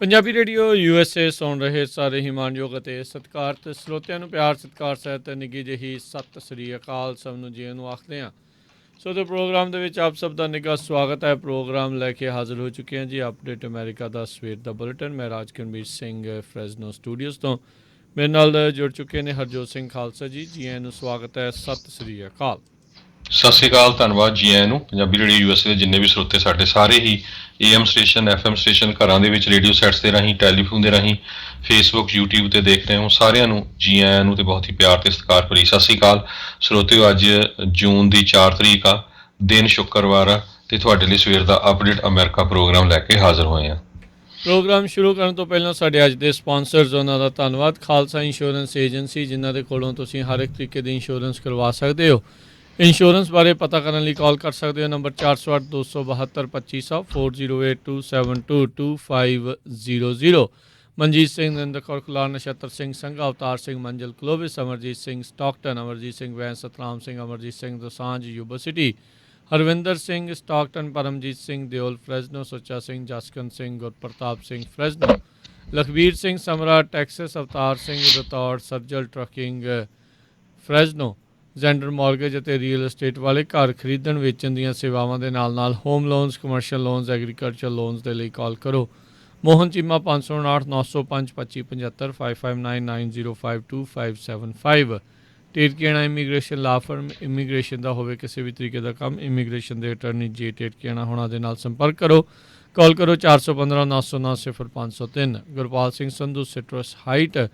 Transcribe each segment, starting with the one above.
Punjabi radio USA ਸੁਣ ਰਹੇ ਸਾਰੇ ਹੀ ਮਾਣਯੋਗ ਅਤੇ ਸਤਿਕਾਰਤ ਸਰੋਤਿਆਂ ਨੂੰ ਪਿਆਰ ਸਤਿਕਾਰ ਸਹਿਤ ਨਿੱਘੀ ਜਿਹੀ ਸਤਿ ਸ੍ਰੀ ਅਕਾਲ ਸਭ ਨੂੰ ਜੀ ਨੂੰ ਆਖਦੇ ਹਾਂ। ਸੋ ਦੇ ਪ੍ਰੋਗਰਾਮ ਦੇ ਵਿੱਚ ਆਪ ਸਭ ਦਾ ਨਿੱਘਾ ਸਵਾਗਤ ਹੈ। ਪ੍ਰੋਗਰਾਮ ਲੈ ਕੇ ਹਾਜ਼ਰ ਹੋ ਚੁੱਕੇ ਹਾਂ ਜੀ ਅਪਡੇਟ ਅਮਰੀਕਾ ਦਾ ਸਵੇਰ ਦਾ ਬੁਲੇਟਿਨ। ਮੈਂ ਰਾਜਕਰਮੀਰ ਸਿੰਘ ਫਰੈਜ਼ਨੋ ਸਟੂਡੀਓਜ਼ ਤੋਂ ਮੇਰੇ ਨਾਲ ਜੁੜ ਚੁੱਕੇ ਨੇ ਹਰਜੋਤ ਸਿੰਘ ਖਾਲਸਾ ਜੀ। ਜੀ ਆਇਆਂ ਨੂੰ ਸਵਾਗਤ ਹੈ। ਸਤਿ ਸ੍ਰੀ ਅਕਾਲ। ਸਤਿ ਸ਼੍ਰੀ ਅਕਾਲ, ਧੰਨਵਾਦ ਜੀ ਆਇਆਂ ਨੂੰ। ਪੰਜਾਬੀ ਰੇਡੀਓ USA ਦੇ ਜਿੰਨੇ ਵੀ ਸਰੋਤੇ ਸਾਡੇ ਸਾਰੇ ਹੀ AM ਸਟੇਸ਼ਨ FM ਸਟੇਸ਼ਨ ਘਰਾਂ ਦੇ ਵਿੱਚ ਰੇਡੀਓ ਸੈਟਸ ਦੇ ਰਾਹੀਂ ਟੈਲੀਫੋਨ ਦੇ ਰਾਹੀਂ ਫੇਸਬੁੱਕ YouTube 'ਤੇ ਦੇਖ ਰਹੇ ਹੋ ਸਾਰਿਆਂ ਨੂੰ ਜੀ ਆਇਆਂ ਨੂੰ ਤੇ ਬਹੁਤ ਹੀ ਪਿਆਰ ਤੇ ਸਤਿਕਾਰ ਭਰੀ ਸਤਿ ਸ਼੍ਰੀ ਅਕਾਲ। ਸਰੋਤਿਓ, ਅੱਜ ਜੂਨ ਦੀ 4 ਤਰੀਕ ਆ, ਦਿਨ ਸ਼ੁੱਕਰਵਾਰ ਆ ਤੇ ਤੁਹਾਡੇ ਲਈ ਸਵੇਰ ਦਾ ਅਪਡੇਟ ਅਮਰੀਕਾ ਪ੍ਰੋਗਰਾਮ ਲੈ ਕੇ ਹਾਜ਼ਰ ਹੋਏ ਹਾਂ। ਪ੍ਰੋਗਰਾਮ ਸ਼ੁਰੂ ਕਰਨ ਤੋਂ ਪਹਿਲਾਂ ਸਾਡੇ ਅੱਜ ਦੇ ਸਪਾਂਸਰਸ ਉਹਨਾਂ ਦਾ ਧੰਨਵਾਦ। ਖਾਲਸਾ ਇੰਸ਼ੋਰੈਂਸ ਏਜੰਸੀ, ਜਿਨ੍ਹਾਂ ਦੇ ਕੋਲੋਂ ਤੁਸੀਂ ਹਰ ਇੱਕ ਤਰੀਕੇ ਦੀ ਇੰਸ਼ੋਰੈਂਸ ਕਰਵਾ ਸਕਦੇ ਹੋ। ਇੰਸ਼ੋਰੈਂਸ ਬਾਰੇ ਪਤਾ ਕਰਨ ਲਈ ਕਾਲ ਕਰ ਸਕਦੇ ਹੋ number 408 272 2500 4082722500। Manjit Singh, Narinder Kaur Kular, Nachhattar Singh Sangha, Avtar Singh Manzal Clovis, Amarjit Singh Stockton, Amarjit Singh ਵੈਨ, Satnam Singh, Amarjit Singh Dosanjh Yuba City, Harvinder Singh Stockton, Paramjit Singh Deol Fresno, Sucha Singh, Jaskant Singh, Gurpartap Singh Fresno, Lakhbir Singh Samra Texas, Avtar Singh Rataur ਸਰਜਲ ਟਰੱਕਿੰਗ ਫਰੈਜ਼ਨੋ, ਜੈਂਡਰ ਮਾਰਗੇਜ ਅਤੇ ਰੀਅਲ ਅਸਟੇਟ ਵਾਲੇ ਘਰ ਖਰੀਦਣ ਵੇਚਣ ਦੀਆਂ ਸੇਵਾਵਾਂ ਦੇ ਨਾਲ home loans, commercial loans, agriculture loans ਦੇ ਲਈ ਕਾਲ ਕਰੋ। ਮੋਹਨ ਚੀਮਾ 559 905 2575 5599052575। ਟੇਟਕੀਆਣਾ ਇਮੀਗ੍ਰੇਸ਼ਨ ਲਾ ਫਰਮ, ਇਮੀਗ੍ਰੇਸ਼ਨ ਦਾ ਹੋਵੇ ਕਿਸੇ ਵੀ ਤਰੀਕੇ ਦਾ ਕੰਮ, ਇਮੀਗ੍ਰੇਸ਼ਨ ਦੇ ਅਟਰਨੀ ਜੇ ਟੇਟਕੀਆਣਾ ਹੋਣਾ ਦੇ ਨਾਲ ਸੰਪਰਕ ਕਰੋ। ਕਾਲ ਕਰੋ 415 909 0503। Gurpal Singh Sandhu Citrus Height,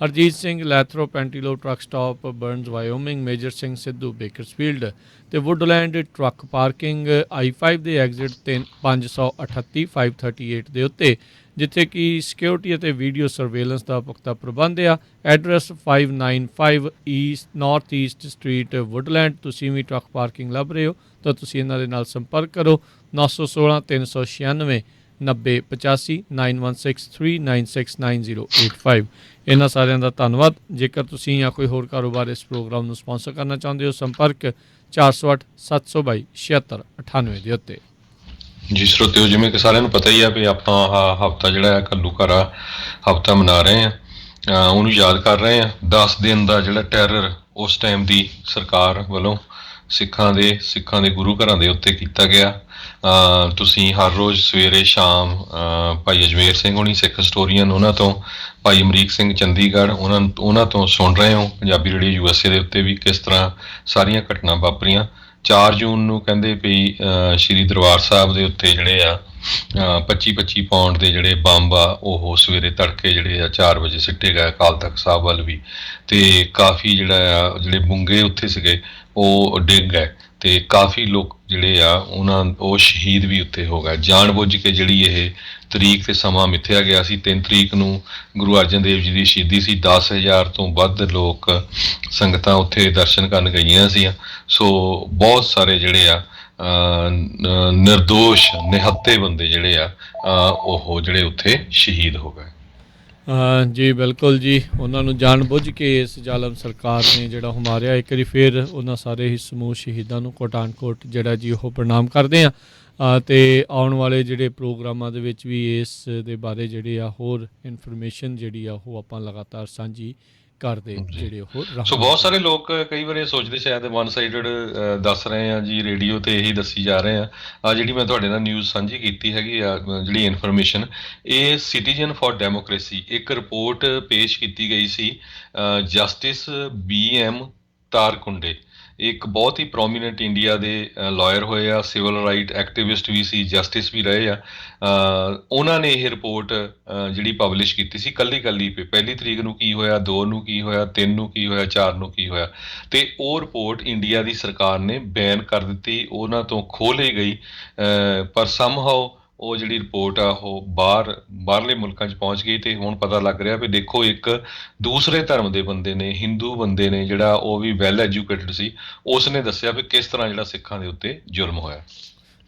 Harjit Singh Lathrop ਪੈਂਟੀਲੋ truck stop Burns Wyoming, Major Singh Sidhu Bakersfield ਅਤੇ ਵੁੱਡਲੈਂਡ ਟਰੱਕ ਪਾਰਕਿੰਗ I-5 ਦੇ ਐਗਜ਼ਿਟ 538 538 ਦੇ ਉੱਤੇ, ਜਿੱਥੇ ਕਿ ਸਿਕਿਉਰਿਟੀ ਅਤੇ ਵੀਡੀਓ ਸਰਵੇਲੈਂਸ ਦਾ ਪੁਖਤਾ ਪ੍ਰਬੰਧ ਆ। Address 595 north East street Woodland. ਤੁਸੀਂ ਵੀ ਟਰੱਕ ਪਾਰਕਿੰਗ ਲੱਭ ਰਹੇ ਹੋ ਤਾਂ ਤੁਸੀਂ ਇਹਨਾਂ ਦੇ ਨਾਲ ਸੰਪਰਕ ਕਰੋ 916 396 9085 9163969085। ਇਹਨਾਂ ਸਾਰਿਆਂ ਦਾ ਧੰਨਵਾਦ। ਜੇਕਰ ਤੁਸੀਂ ਜਾਂ ਕੋਈ ਹੋਰ ਕਾਰੋਬਾਰ ਇਸ ਪ੍ਰੋਗਰਾਮ ਨੂੰ ਸਪਾਂਸਰ ਕਰਨਾ ਚਾਹੁੰਦੇ ਹੋ, ਸੰਪਰਕ 408 722 7698 ਦੇ ਉੱਤੇ। ਜੀ ਸਰੋਤਿਓ, ਜਿਵੇਂ ਕਿ ਸਾਰਿਆਂ ਨੂੰ ਪਤਾ ਹੀ ਆ ਵੀ ਆਪਾਂ ਆਹ ਹਫ਼ਤਾ ਜਿਹੜਾ ਹੈ ਘੱਲੂ ਘਾਰਾ ਹਫ਼ਤਾ ਮਨਾ ਰਹੇ ਹਾਂ, ਉਹਨੂੰ ਯਾਦ ਕਰ ਰਹੇ ਹਾਂ। 10 ਦਿਨ ਦਾ ਜਿਹੜਾ ਟੈਰਰ ਉਸ ਟਾਈਮ ਦੀ ਸਰਕਾਰ ਵੱਲੋਂ ਸਿੱਖਾਂ ਦੇ ਗੁਰੂ ਘਰਾਂ ਦੇ ਉੱਤੇ ਕੀਤਾ ਗਿਆ। ਤੁਸੀਂ ਹਰ ਰੋਜ਼ ਸਵੇਰੇ ਸ਼ਾਮ ਭਾਈ ਅਜਮੇਰ ਸਿੰਘ ਹੋਣੀ ਸਿੱਖ ਹਿਸਟੋਰੀਅਨ, ਉਹਨਾਂ ਤੋਂ ਭਾਈ ਅਮਰੀਕ ਸਿੰਘ ਚੰਡੀਗੜ੍ਹ, ਉਹਨਾਂ ਤੋਂ ਸੁਣ ਰਹੇ ਹੋ ਪੰਜਾਬੀ ਰੇਡੀਓ USA ਦੇ ਉੱਤੇ ਵੀ ਕਿਸ ਤਰ੍ਹਾਂ ਸਾਰੀਆਂ ਘਟਨਾ ਵਾਪਰੀਆਂ। 4 ਜੂਨ ਨੂੰ ਕਹਿੰਦੇ ਵੀ ਸ਼੍ਰੀ ਦਰਬਾਰ ਸਾਹਿਬ ਦੇ ਉੱਤੇ ਜਿਹੜੇ ਆ 25-25 ਪਾਉਂਡ ਦੇ ਜਿਹੜੇ ਬੰਬ ਆ ਉਹ ਸਵੇਰੇ ਤੜਕੇ ਜਿਹੜੇ ਆ 4 ਵਜੇ ਸਿੱਟੇ ਗਏ ਅਕਾਲ ਤਖਤ ਸਾਹਿਬ ਵੱਲ ਵੀ, ਤੇ ਕਾਫੀ ਜਿਹੜੇ ਬੁੰਗੇ ਉੱਥੇ ਸੀਗੇ ਉਹ ਡਿੱਗ ਗਏ ਤੇ ਕਾਫੀ ਲੋਕ ਜਿਹੜੇ ਆ ਉਹ ਸ਼ਹੀਦ ਵੀ ਉੱਥੇ ਹੋ ਗਏ। ਜਾਣ ਬੁੱਝ ਕੇ ਜਿਹੜੀ ਇਹ ਤਰੀਕ ਤੇ ਸਮਾਂ ਮਿੱਥਿਆ ਗਿਆ ਸੀ। 3 ਤਰੀਕ ਨੂੰ ਗੁਰੂ ਅਰਜਨ ਦੇਵ ਜੀ ਦੀ ਸ਼ਹੀਦੀ ਸੀ। 10,000 ਤੋਂ ਵੱਧ ਲੋਕ ਸੰਗਤਾਂ ਉੱਥੇ ਦਰਸ਼ਨ ਕਰਨ ਗਈਆਂ ਸੀ। ਸੋ ਬਹੁਤ ਸਾਰੇ ਜਿਹੜੇ ਆ ਨਿਰਦੋਸ਼ ਨਿਹੱਤੇ ਬੰਦੇ ਜਿਹੜੇ ਆ ਉਹ ਜਿਹੜੇ ਉੱਥੇ ਸ਼ਹੀਦ ਹੋ ਗਏ। ਜੀ ਬਿਲਕੁਲ ਜੀ, ਉਹਨਾਂ ਨੂੰ ਜਾਣ ਬੁੱਝ ਕੇ ਇਸ ਜ਼ਾਲਮ ਸਰਕਾਰ ਨੇ ਜਿਹੜਾ ਮਾਰਿਆ। ਇੱਕ ਵਾਰੀ ਫਿਰ ਉਹਨਾਂ ਸਾਰੇ ਹੀ ਸਮੂਹ ਸ਼ਹੀਦਾਂ ਨੂੰ ਕੋਟਾਨਕੋਟ ਜਿਹੜਾ ਜੀ ਉਹ ਪ੍ਰਣਾਮ ਕਰਦੇ ਹਾਂ। ਅਤੇ ਆਉਣ ਵਾਲੇ ਜਿਹੜੇ ਪ੍ਰੋਗਰਾਮਾਂ ਦੇ ਵਿੱਚ ਵੀ ਇਸ ਦੇ ਬਾਰੇ ਜਿਹੜੇ ਆ ਹੋਰ ਇਨਫੋਰਮੇਸ਼ਨ ਜਿਹੜੀ ਆ ਉਹ ਆਪਾਂ ਲਗਾਤਾਰ ਸਾਂਝੀ ਕਰਦੇ ਜਿਹੜੇ ਉਹ। ਸੋ ਬਹੁਤ ਸਾਰੇ ਲੋਕ ਕਈ ਵਾਰ ਇਹ ਸੋਚਦੇ ਸ਼ਾਇਦ ਵਨ ਸਾਈਡਡ ਦੱਸ ਰਹੇ ਆ ਜੀ, ਰੇਡੀਓ ਤੇ ਇਹੀ ਦੱਸੀ ਜਾ ਰਹੇ ਆ। ਜਿਹੜੀ ਮੈਂ ਤੁਹਾਡੇ ਨਾਲ ਨਿਊਜ਼ ਸਾਂਝੀ ਕੀਤੀ ਹੈਗੀ ਆ, ਜਿਹੜੀ ਇਨਫੋਰਮੇਸ਼ਨ, ਇਹ ਸਿਟੀਜ਼ਨ ਫॉर ਡੈਮੋਕ੍ਰੇਸੀ ਇੱਕ ਰਿਪੋਰਟ ਪੇਸ਼ ਕੀਤੀ ਗਈ ਸੀ। ਜਸਟਿਸ BM ਤਾਰਕੁੰਡੇ ਇੱਕ ਬਹੁਤ ਹੀ ਪ੍ਰੋਮੀਨੈਂਟ ਇੰਡੀਆ ਦੇ ਲਾਇਰ ਹੋਏ ਆ, ਸਿਵਲ ਰਾਈਟ ਐਕਟਿਵਿਸਟ ਵੀ ਸੀ, ਜਸਟਿਸ ਵੀ ਰਹੇ ਆ। ਉਹਨਾਂ ਨੇ ਇਹ ਰਿਪੋਰਟ ਜਿਹੜੀ ਪਬਲਿਸ਼ ਕੀਤੀ ਸੀ ਕੱਲੀ 1 ਤਰੀਕ ਨੂੰ ਕੀ ਹੋਇਆ, 2 ਨੂੰ ਕੀ ਹੋਇਆ, 3 ਨੂੰ ਕੀ ਹੋਇਆ, 4 ਨੂੰ ਕੀ ਹੋਇਆ, ਤੇ ਉਹ ਰਿਪੋਰਟ ਇੰਡੀਆ ਦੀ ਸਰਕਾਰ ਨੇ ਬੈਨ ਕਰ ਦਿੱਤੀ, ਉਹਨਾਂ ਤੋਂ ਖੋਹ ਲਈ ਗਈ। ਪਰ ਸਮਹਾਓ ਉਹ ਜਿਹੜੀ ਰਿਪੋਰਟ ਆ ਉਹ ਬਾਹਰਲੇ ਮੁਲਕਾਂ 'ਚ ਪਹੁੰਚ ਗਈ ਤੇ ਹੁਣ ਪਤਾ ਲੱਗ ਰਿਹਾ ਵੀ ਦੇਖੋ ਇੱਕ ਦੂਸਰੇ ਧਰਮ ਦੇ ਬੰਦੇ ਨੇ, ਹਿੰਦੂ ਬੰਦੇ ਨੇ ਜਿਹੜਾ ਉਹ ਵੀ ਵੈਲ ਐਜੂਕੇਟਡ ਸੀ, ਉਸ ਨੇ ਦੱਸਿਆ ਵੀ ਕਿਸ ਤਰ੍ਹਾਂ ਜਿਹੜਾ ਸਿੱਖਾਂ ਦੇ ਉੱਤੇ ਜ਼ੁਲਮ ਹੋਇਆ।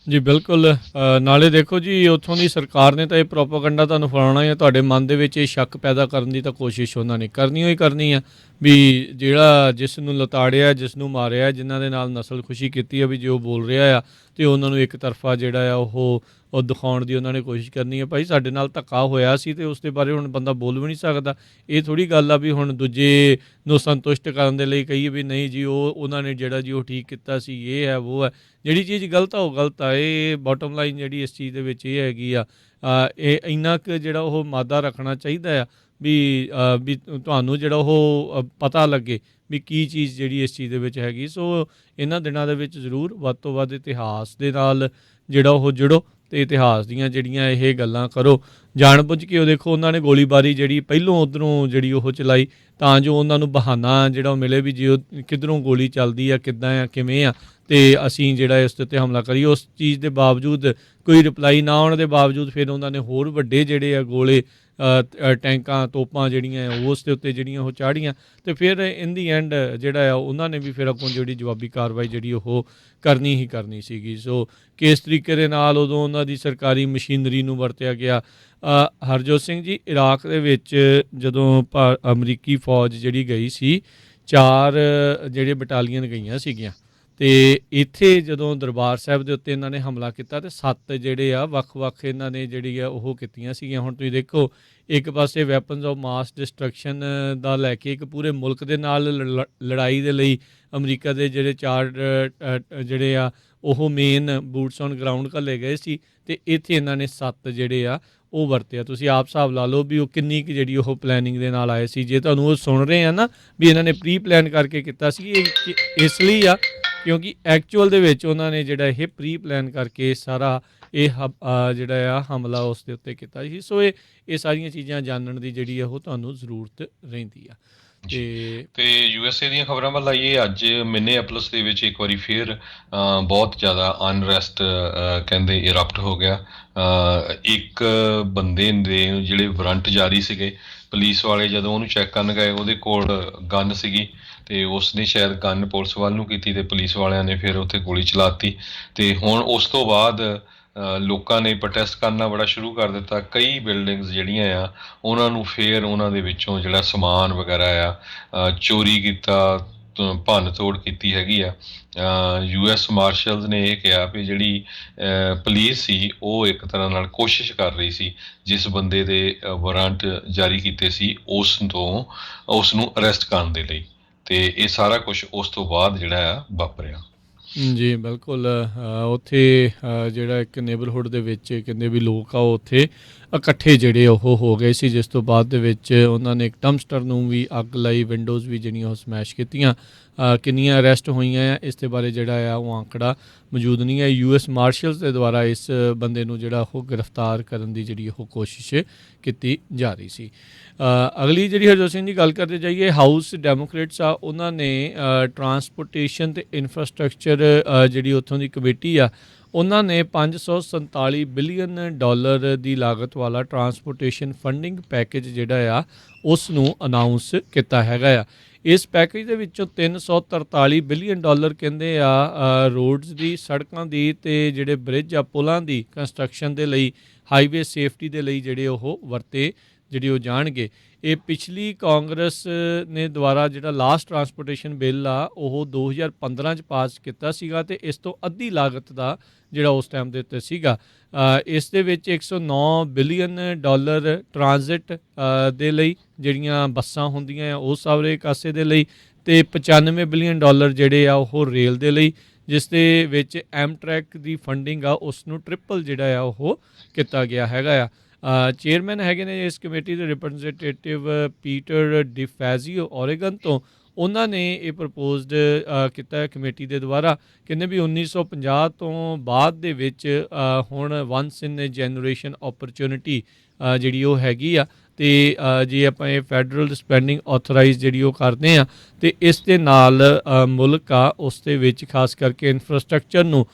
ਜੀ ਬਿਲਕੁਲ। ਨਾਲੇ ਦੇਖੋ ਜੀ, ਉੱਥੋਂ ਦੀ ਸਰਕਾਰ ਨੇ ਤਾਂ ਇਹ ਪ੍ਰੋਪਾਗੈਂਡਾ ਤੁਹਾਨੂੰ ਫੈਲਾਉਣਾ ਹੈ, ਤੁਹਾਡੇ ਮਨ ਦੇ ਵਿੱਚ ਇਹ ਸ਼ੱਕ ਪੈਦਾ ਕਰਨ ਦੀ ਤਾਂ ਕੋਸ਼ਿਸ਼ ਉਹਨਾਂ ਨੇ ਕਰਨੀ ਹੋਈ ਕਰਨੀ ਆ। ਵੀ ਜਿਹੜਾ ਜਿਸ ਨੂੰ ਲਤਾੜਿਆ, ਜਿਸ ਨੂੰ ਮਾਰਿਆ, ਜਿਨ੍ਹਾਂ ਦੇ ਨਾਲ ਨਸਲਖੁਸ਼ੀ ਕੀਤੀ ਆ, ਵੀ ਜੇ ਉਹ ਬੋਲ ਰਿਹਾ ਆ ਤੇ ਉਹਨਾਂ ਨੂੰ ਇੱਕ ਤਰਫਾ ਜਿਹੜਾ ਆ ਉਹ ਦਿਖਾਉਣ ਦੀ ਉਹਨਾਂ ਨੇ ਕੋਸ਼ਿਸ਼ ਕਰਨੀ ਹੈ। ਭਾਈ ਸਾਡੇ ਨਾਲ ਧੱਕਾ ਹੋਇਆ ਸੀ ਤੇ ਉਸ ਦੇ ਬਾਰੇ ਹੁਣ ਬੰਦਾ ਬੋਲ ਵੀ ਨਹੀਂ ਸਕਦਾ। ਇਹ ਥੋੜ੍ਹੀ ਗੱਲ ਆ ਵੀ ਹੁਣ ਦੂਜੇ ਨੂੰ ਸੰਤੁਸ਼ਟ ਕਰਨ ਦੇ ਲਈ ਕਹੀਏ ਵੀ ਨਹੀਂ ਜੀ ਉਹਨਾਂ ਨੇ ਜਿਹੜਾ ਜੀ ਉਹ ਠੀਕ ਕੀਤਾ ਸੀ, ਇਹ ਹੈ ਉਹ ਹੈ। ਜਿਹੜੀ ਚੀਜ਼ ਗਲਤ ਆ ਉਹ ਗਲਤ ਆ। ਇਹ ਬਾਟਮ ਲਾਈਨ ਜਿਹੜੀ ਇਸ ਚੀਜ਼ ਦੇ ਵਿੱਚ ਇਹ ਹੈਗੀ ਆ, ਇਹ ਇੰਨਾ ਕੁ ਜਿਹੜਾ ਉਹ ਮਾਦਾ ਰੱਖਣਾ ਚਾਹੀਦਾ ਆ ਵੀ ਤੁਹਾਨੂੰ ਜਿਹੜਾ ਉਹ ਪਤਾ ਲੱਗੇ ਵੀ ਕੀ ਚੀਜ਼ ਜਿਹੜੀ ਇਸ ਚੀਜ਼ ਦੇ ਵਿੱਚ ਹੈਗੀ। ਸੋ ਇਹਨਾਂ ਦਿਨਾਂ ਦੇ ਵਿੱਚ ਜ਼ਰੂਰ ਵੱਧ ਤੋਂ ਵੱਧ ਇਤਿਹਾਸ ਦੇ ਨਾਲ ਜਿਹੜਾ ਉਹ ਜੁੜੋ ਅਤੇ ਇਤਿਹਾਸ ਦੀਆਂ ਜਿਹੜੀਆਂ ਇਹ ਗੱਲਾਂ ਕਰੋ। ਜਾਣ ਬੁੱਝ ਕੇ ਉਹ ਦੇਖੋ ਉਹਨਾਂ ਨੇ ਗੋਲੀਬਾਰੀ ਜਿਹੜੀ ਪਹਿਲੋਂ ਉੱਧਰੋਂ ਜਿਹੜੀ ਉਹ ਚਲਾਈ ਤਾਂ ਜੋ ਉਹਨਾਂ ਨੂੰ ਬਹਾਨਾ ਜਿਹੜਾ ਉਹ ਮਿਲੇ ਵੀ ਜੇ ਉਹ ਕਿੱਧਰੋਂ ਗੋਲੀ ਚੱਲਦੀ ਆ, ਕਿੱਦਾਂ ਆ, ਕਿਵੇਂ ਆ, ਅਤੇ ਅਸੀਂ ਜਿਹੜਾ ਇਸ ਦੇ ਉੱਤੇ ਹਮਲਾ ਕਰੀਏ। ਉਸ ਚੀਜ਼ ਦੇ ਬਾਵਜੂਦ ਕੋਈ ਰਿਪਲਾਈ ਨਾ ਆਉਣ ਦੇ ਬਾਵਜੂਦ ਫਿਰ ਉਹਨਾਂ ਨੇ ਹੋਰ ਵੱਡੇ ਜਿਹੜੇ ਆ ਗੋਲੇ ਟੈਂਕਾਂ, ਤੋਪਾਂ ਜਿਹੜੀਆਂ ਉਸ ਦੇ ਉੱਤੇ ਜਿਹੜੀਆਂ ਉਹ ਚਾੜੀਆਂ ਅਤੇ ਫਿਰ ਇਨ ਦੀ ਐਂਡ ਜਿਹੜਾ ਆ ਉਹਨਾਂ ਨੇ ਵੀ ਫਿਰ ਅੱਗੋਂ ਜਿਹੜੀ ਜਵਾਬੀ ਕਾਰਵਾਈ ਜਿਹੜੀ ਉਹ ਕਰਨੀ ਹੀ ਕਰਨੀ ਸੀਗੀ। ਸੋ ਕਿਸ ਤਰੀਕੇ ਦੇ ਨਾਲ ਉਦੋਂ ਉਹਨਾਂ ਦੀ ਸਰਕਾਰੀ ਮਸ਼ੀਨਰੀ ਨੂੰ ਵਰਤਿਆ ਗਿਆ। ਹਰਜੋਤ ਸਿੰਘ ਜੀ, ਇਰਾਕ ਦੇ ਵਿੱਚ ਜਦੋਂ ਅਮਰੀਕੀ ਫੌਜ ਜਿਹੜੀ ਗਈ ਸੀ, 4 ਜਿਹੜੇ ਬਟਾਲੀਅਨ ਗਈਆਂ ਸੀਗੀਆਂ ਅਤੇ ਇੱਥੇ ਜਦੋਂ ਦਰਬਾਰ ਸਾਹਿਬ ਦੇ ਉੱਤੇ ਇਹਨਾਂ ਨੇ ਹਮਲਾ ਕੀਤਾ ਅਤੇ 7 ਜਿਹੜੇ ਆ ਵੱਖ-ਵੱਖ ਇਹਨਾਂ ਨੇ ਜਿਹੜੀ ਆ ਉਹ ਕੀਤੀਆਂ ਸੀਗੀਆਂ। ਹੁਣ ਤੁਸੀਂ ਦੇਖੋ ਇੱਕ ਪਾਸੇ ਵੈਪਨਸ ਆਫ ਮਾਸ ਡਿਸਟਰਕਸ਼ਨ ਦਾ ਲੈ ਕੇ ਇੱਕ ਪੂਰੇ ਮੁਲਕ ਦੇ ਨਾਲ ਲੜਾਈ ਦੇ ਲਈ ਅਮਰੀਕਾ ਦੇ ਜਿਹੜੇ 4 ਜਿਹੜੇ ਆ ਉਹ ਮੇਨ ਬੂਟਸ ਔਨ ਗਰਾਊਂਡ ਘੱਲੇ ਗਏ ਸੀ ਅਤੇ ਇੱਥੇ ਇਹਨਾਂ ਨੇ 7 ਜਿਹੜੇ ਆ ਉਹ ਵਰਤਿਆ। ਤੁਸੀਂ ਆਪ ਹਿਸਾਬ ਲਾ ਲਓ ਵੀ ਉਹ ਕਿੰਨੀ ਕੁ ਜਿਹੜੀ ਉਹ ਪਲੈਨਿੰਗ ਦੇ ਨਾਲ ਆਏ ਸੀ। ਜੇ ਤੁਹਾਨੂੰ ਉਹ ਸੁਣ ਰਹੇ ਆ ਨਾ ਵੀ ਇਹਨਾਂ ਨੇ ਪ੍ਰੀ ਪਲਾਨ ਕਰਕੇ ਕੀਤਾ ਸੀ, ਇਹ ਇਸ ਲਈ ਆ ਕਿਉਂਕਿ ਐਕਚੁਅਲ ਦੇ ਵਿੱਚ ਉਹਨਾਂ ਨੇ ਜਿਹੜਾ ਇਹ ਪ੍ਰੀ ਪਲਾਨ ਕਰਕੇ ਸਾਰਾ ਇਹ ਜਿਹੜਾ ਆ ਹਮਲਾ ਉਸ ਦੇ ਉੱਤੇ ਕੀਤਾ ਸੀ। ਸੋ ਇਹ ਸਾਰੀਆਂ ਚੀਜ਼ਾਂ ਜਾਣਨ ਦੀ ਜਿਹੜੀ ਆ ਉਹ ਤੁਹਾਨੂੰ ਜ਼ਰੂਰਤ ਰਹਿੰਦੀ ਆ। ਤੇ USA ਦੀਆਂ ਖਬਰਾਂ ਵੱਲ ਆਈਏ। ਅੱਜ ਮਿਨੀਐਪੋਲਿਸ ਦੇ ਵਿੱਚ ਇੱਕ ਵਾਰੀ ਫਿਰ ਬਹੁਤ ਜ਼ਿਆਦਾ ਅਨਰੈਸਟ ਕਹਿੰਦੇ ਇਰਪਟ ਹੋ ਗਿਆ। ਇੱਕ ਬੰਦੇ ਦੇ ਜਿਹੜੇ ਵਾਰੰਟ ਜਾਰੀ ਸੀਗੇ, ਪੁਲਿਸ ਵਾਲੇ ਜਦੋਂ ਉਹਨੂੰ ਚੈੱਕ ਕਰਨ ਗਏ ਉਹਦੇ ਕੋਲ ਗਨ ਸੀਗੀ ਅਤੇ ਉਸਨੇ ਸ਼ਾਇਦ ਗਨ ਪੁਲਿਸ ਵੱਲ ਨੂੰ ਕੀਤੀ ਅਤੇ ਪੁਲਿਸ ਵਾਲਿਆਂ ਨੇ ਫਿਰ ਉੱਥੇ ਗੋਲੀ ਚਲਾਤੀ। ਅਤੇ ਹੁਣ ਉਸ ਤੋਂ ਬਾਅਦ ਲੋਕਾਂ ਨੇ ਪ੍ਰੋਟੈਸਟ ਕਰਨਾ ਬੜਾ ਸ਼ੁਰੂ ਕਰ ਦਿੱਤਾ। ਕਈ ਬਿਲਡਿੰਗਸ ਜਿਹੜੀਆਂ ਆ ਉਹਨਾਂ ਨੂੰ ਫਿਰ ਉਹਨਾਂ ਦੇ ਵਿੱਚੋਂ ਜਿਹੜਾ ਸਮਾਨ ਵਗੈਰਾ ਆ ਚੋਰੀ ਕੀਤਾ, ਭੰਨ ਤੋੜ ਕੀਤੀ ਹੈਗੀ ਆ। US ਮਾਰਸ਼ਲਸ ਨੇ ਇਹ ਕਿਹਾ ਵੀ ਜਿਹੜੀ ਪੁਲਿਸ ਸੀ ਉਹ ਇੱਕ ਤਰ੍ਹਾਂ ਨਾਲ ਕੋਸ਼ਿਸ਼ ਕਰ ਰਹੀ ਸੀ ਜਿਸ ਬੰਦੇ ਦੇ ਵਾਰੰਟ ਜਾਰੀ ਕੀਤੇ ਸੀ ਉਸ ਨੂੰ ਅਰੈਸਟ ਕਰਨ ਦੇ ਲਈ। ਅਤੇ ਇਹ ਸਾਰਾ ਕੁਛ ਉਸ ਤੋਂ ਬਾਅਦ ਜਿਹੜਾ ਆ ਵਾਪਰਿਆ। ਜੀ ਬਿਲਕੁਲ। ਉੱਥੇ ਜਿਹੜਾ ਇੱਕ ਨੇਬਰਹੁੱਡ ਦੇ ਵਿੱਚ ਕਹਿੰਦੇ ਵੀ ਲੋਕ ਆ ਉਹ ਉੱਥੇ ਇਕੱਠੇ ਜਿਹੜੇ ਉਹ ਹੋ ਗਏ ਸੀ, ਜਿਸ ਤੋਂ ਬਾਅਦ ਦੇ ਵਿੱਚ ਉਹਨਾਂ ਨੇ ਇੱਕ ਡੰਪਸਟਰ ਨੂੰ ਵੀ ਅੱਗ ਲਾਈ, ਵਿੰਡੋਜ਼ ਵੀ ਜਿਹੜੀਆਂ ਉਹ ਸਮੈਸ਼ ਕੀਤੀਆਂ। ਕਿੰਨੀਆਂ ਅਰੈਸਟ ਹੋਈਆਂ ਆ ਇਸ ਦੇ ਬਾਰੇ ਜਿਹੜਾ ਆ ਉਹ ਆਂਕੜਾ ਮੌਜੂਦ ਨਹੀਂ ਹੈ। US ਮਾਰਸ਼ਲਸ ਦੇ ਦੁਆਰਾ ਇਸ ਬੰਦੇ ਨੂੰ ਜਿਹੜਾ ਉਹ ਗ੍ਰਿਫਤਾਰ ਕਰਨ ਦੀ ਜਿਹੜੀ ਉਹ ਕੋਸ਼ਿਸ਼ ਕੀਤੀ ਜਾ ਰਹੀ ਸੀ। ਅਗਲੀ ਜਿਹੜੀ ਹਰਜੋਤ ਸਿੰਘ ਦੀ ਗੱਲ ਕਰਦੇ ਜਾਈਏ, ਹਾਊਸ ਡੈਮੋਕ੍ਰੇਟਸ ਆ ਉਹਨਾਂ ਨੇ ਟਰਾਂਸਪੋਰਟੇਸ਼ਨ ਅਤੇ ਇਨਫਰਾਸਟਰਕਚਰ ਜਿਹੜੀ ਉੱਥੋਂ ਦੀ ਕਮੇਟੀ ਆ ਉਹਨਾਂ ਨੇ $547 ਬਿਲੀਅਨ ਦੀ ਲਾਗਤ ਵਾਲਾ ਟਰਾਂਸਪੋਰਟੇਸ਼ਨ ਫੰਡਿੰਗ ਪੈਕੇਜ ਜਿਹੜਾ ਆ ਉਸ ਨੂੰ ਅਨਾਊਂਸ ਕੀਤਾ ਹੈਗਾ ਆ। ਇਸ ਪੈਕੇਜ ਦੇ ਵਿੱਚੋਂ $343 ਬਿਲੀਅਨ ਕਹਿੰਦੇ ਆ ਰੋਡਸ ਦੀ, ਸੜਕਾਂ ਦੀ ਅਤੇ ਜਿਹੜੇ ਬ੍ਰਿਜ ਆ, ਪੁਲਾਂ ਦੀ ਕੰਸਟਰਕਸ਼ਨ ਦੇ ਲਈ, ਹਾਈਵੇ ਸੇਫਟੀ ਦੇ ਲਈ ਜਿਹੜੇ ਉਹ ਵਰਤੇ ਜਿਹੜੇ ਉਹ ਜਾਣਗੇ। ਇਹ ਪਿਛਲੀ ਕਾਂਗਰਸ ਨੇ ਦੁਆਰਾ ਜਿਹੜਾ ਲਾਸਟ ਟਰਾਂਸਪੋਰਟੇਸ਼ਨ ਬਿੱਲ ਆ ਉਹ 2015 'ਚ ਪਾਸ ਕੀਤਾ ਸੀਗਾ ਅਤੇ ਇਸ ਤੋਂ ਅੱਧੀ ਲਾਗਤ ਦਾ ਜਿਹੜਾ ਉਸ ਟਾਈਮ ਦੇ ਉੱਤੇ ਸੀਗਾ। ਇਸ ਦੇ ਵਿੱਚ $109 ਬਿਲੀਅਨ ਟਰਾਂਜ਼ਿਟ ਦੇ ਲਈ ਜਿਹੜੀਆਂ ਬੱਸਾਂ ਹੁੰਦੀਆਂ ਆ ਉਹ ਸਾਰੇ ਕਾਸੇ ਦੇ ਲਈ, ਅਤੇ $95 ਬਿਲੀਅਨ ਜਿਹੜੇ ਆ ਉਹ ਰੇਲ ਦੇ ਲਈ, ਜਿਸ ਦੇ ਵਿੱਚ ਐਮਟਰੈਕ ਦੀ ਫੰਡਿੰਗ ਆ ਉਸ ਨੂੰ ਟ੍ਰਿਪਲ ਜਿਹੜਾ ਆ ਉਹ ਕੀਤਾ ਗਿਆ ਹੈਗਾ ਆ। ਚੇਅਰਮੈਨ ਹੈਗੇ ਨੇ ਇਸ ਕਮੇਟੀ ਦੇ ਰਿਪਰੈਜ਼ੈਂਟੇਟਿਵ ਪੀਟਰ ਡਿਫੈਜ਼ੀਓ ਓਰੇਗਨ ਤੋਂ। ਉਹਨਾਂ ਨੇ ਇਹ ਪ੍ਰਪੋਜ਼ਡ ਕੀਤਾ ਹੈ ਕਮੇਟੀ ਦੇ ਦੁਆਰਾ। ਕਹਿੰਦੇ ਵੀ 1950 ਤੋਂ ਬਾਅਦ ਦੇ ਵਿੱਚ ਹੁਣ ਵਨਸ ਇਨ ਏ ਜਨਰੇਸ਼ਨ ਓਪਰਚੁਨਿਟੀ ਜਿਹੜੀ ਉਹ ਹੈਗੀ ਆ, ਅਤੇ ਜੇ ਆਪਾਂ ਇਹ ਫੈਡਰਲ ਸਪੈਂਡਿੰਗ ਆਥੋਰਾਈਜ਼ ਜਿਹੜੀ ਉਹ ਕਰਦੇ ਹਾਂ ਅਤੇ ਇਸ ਦੇ ਨਾਲ ਮੁਲਕ ਆ ਉਸ ਦੇ ਵਿੱਚ ਖਾਸ ਕਰਕੇ ਇਨਫਰਾਸਟਰਕਚਰ ਨੂੰ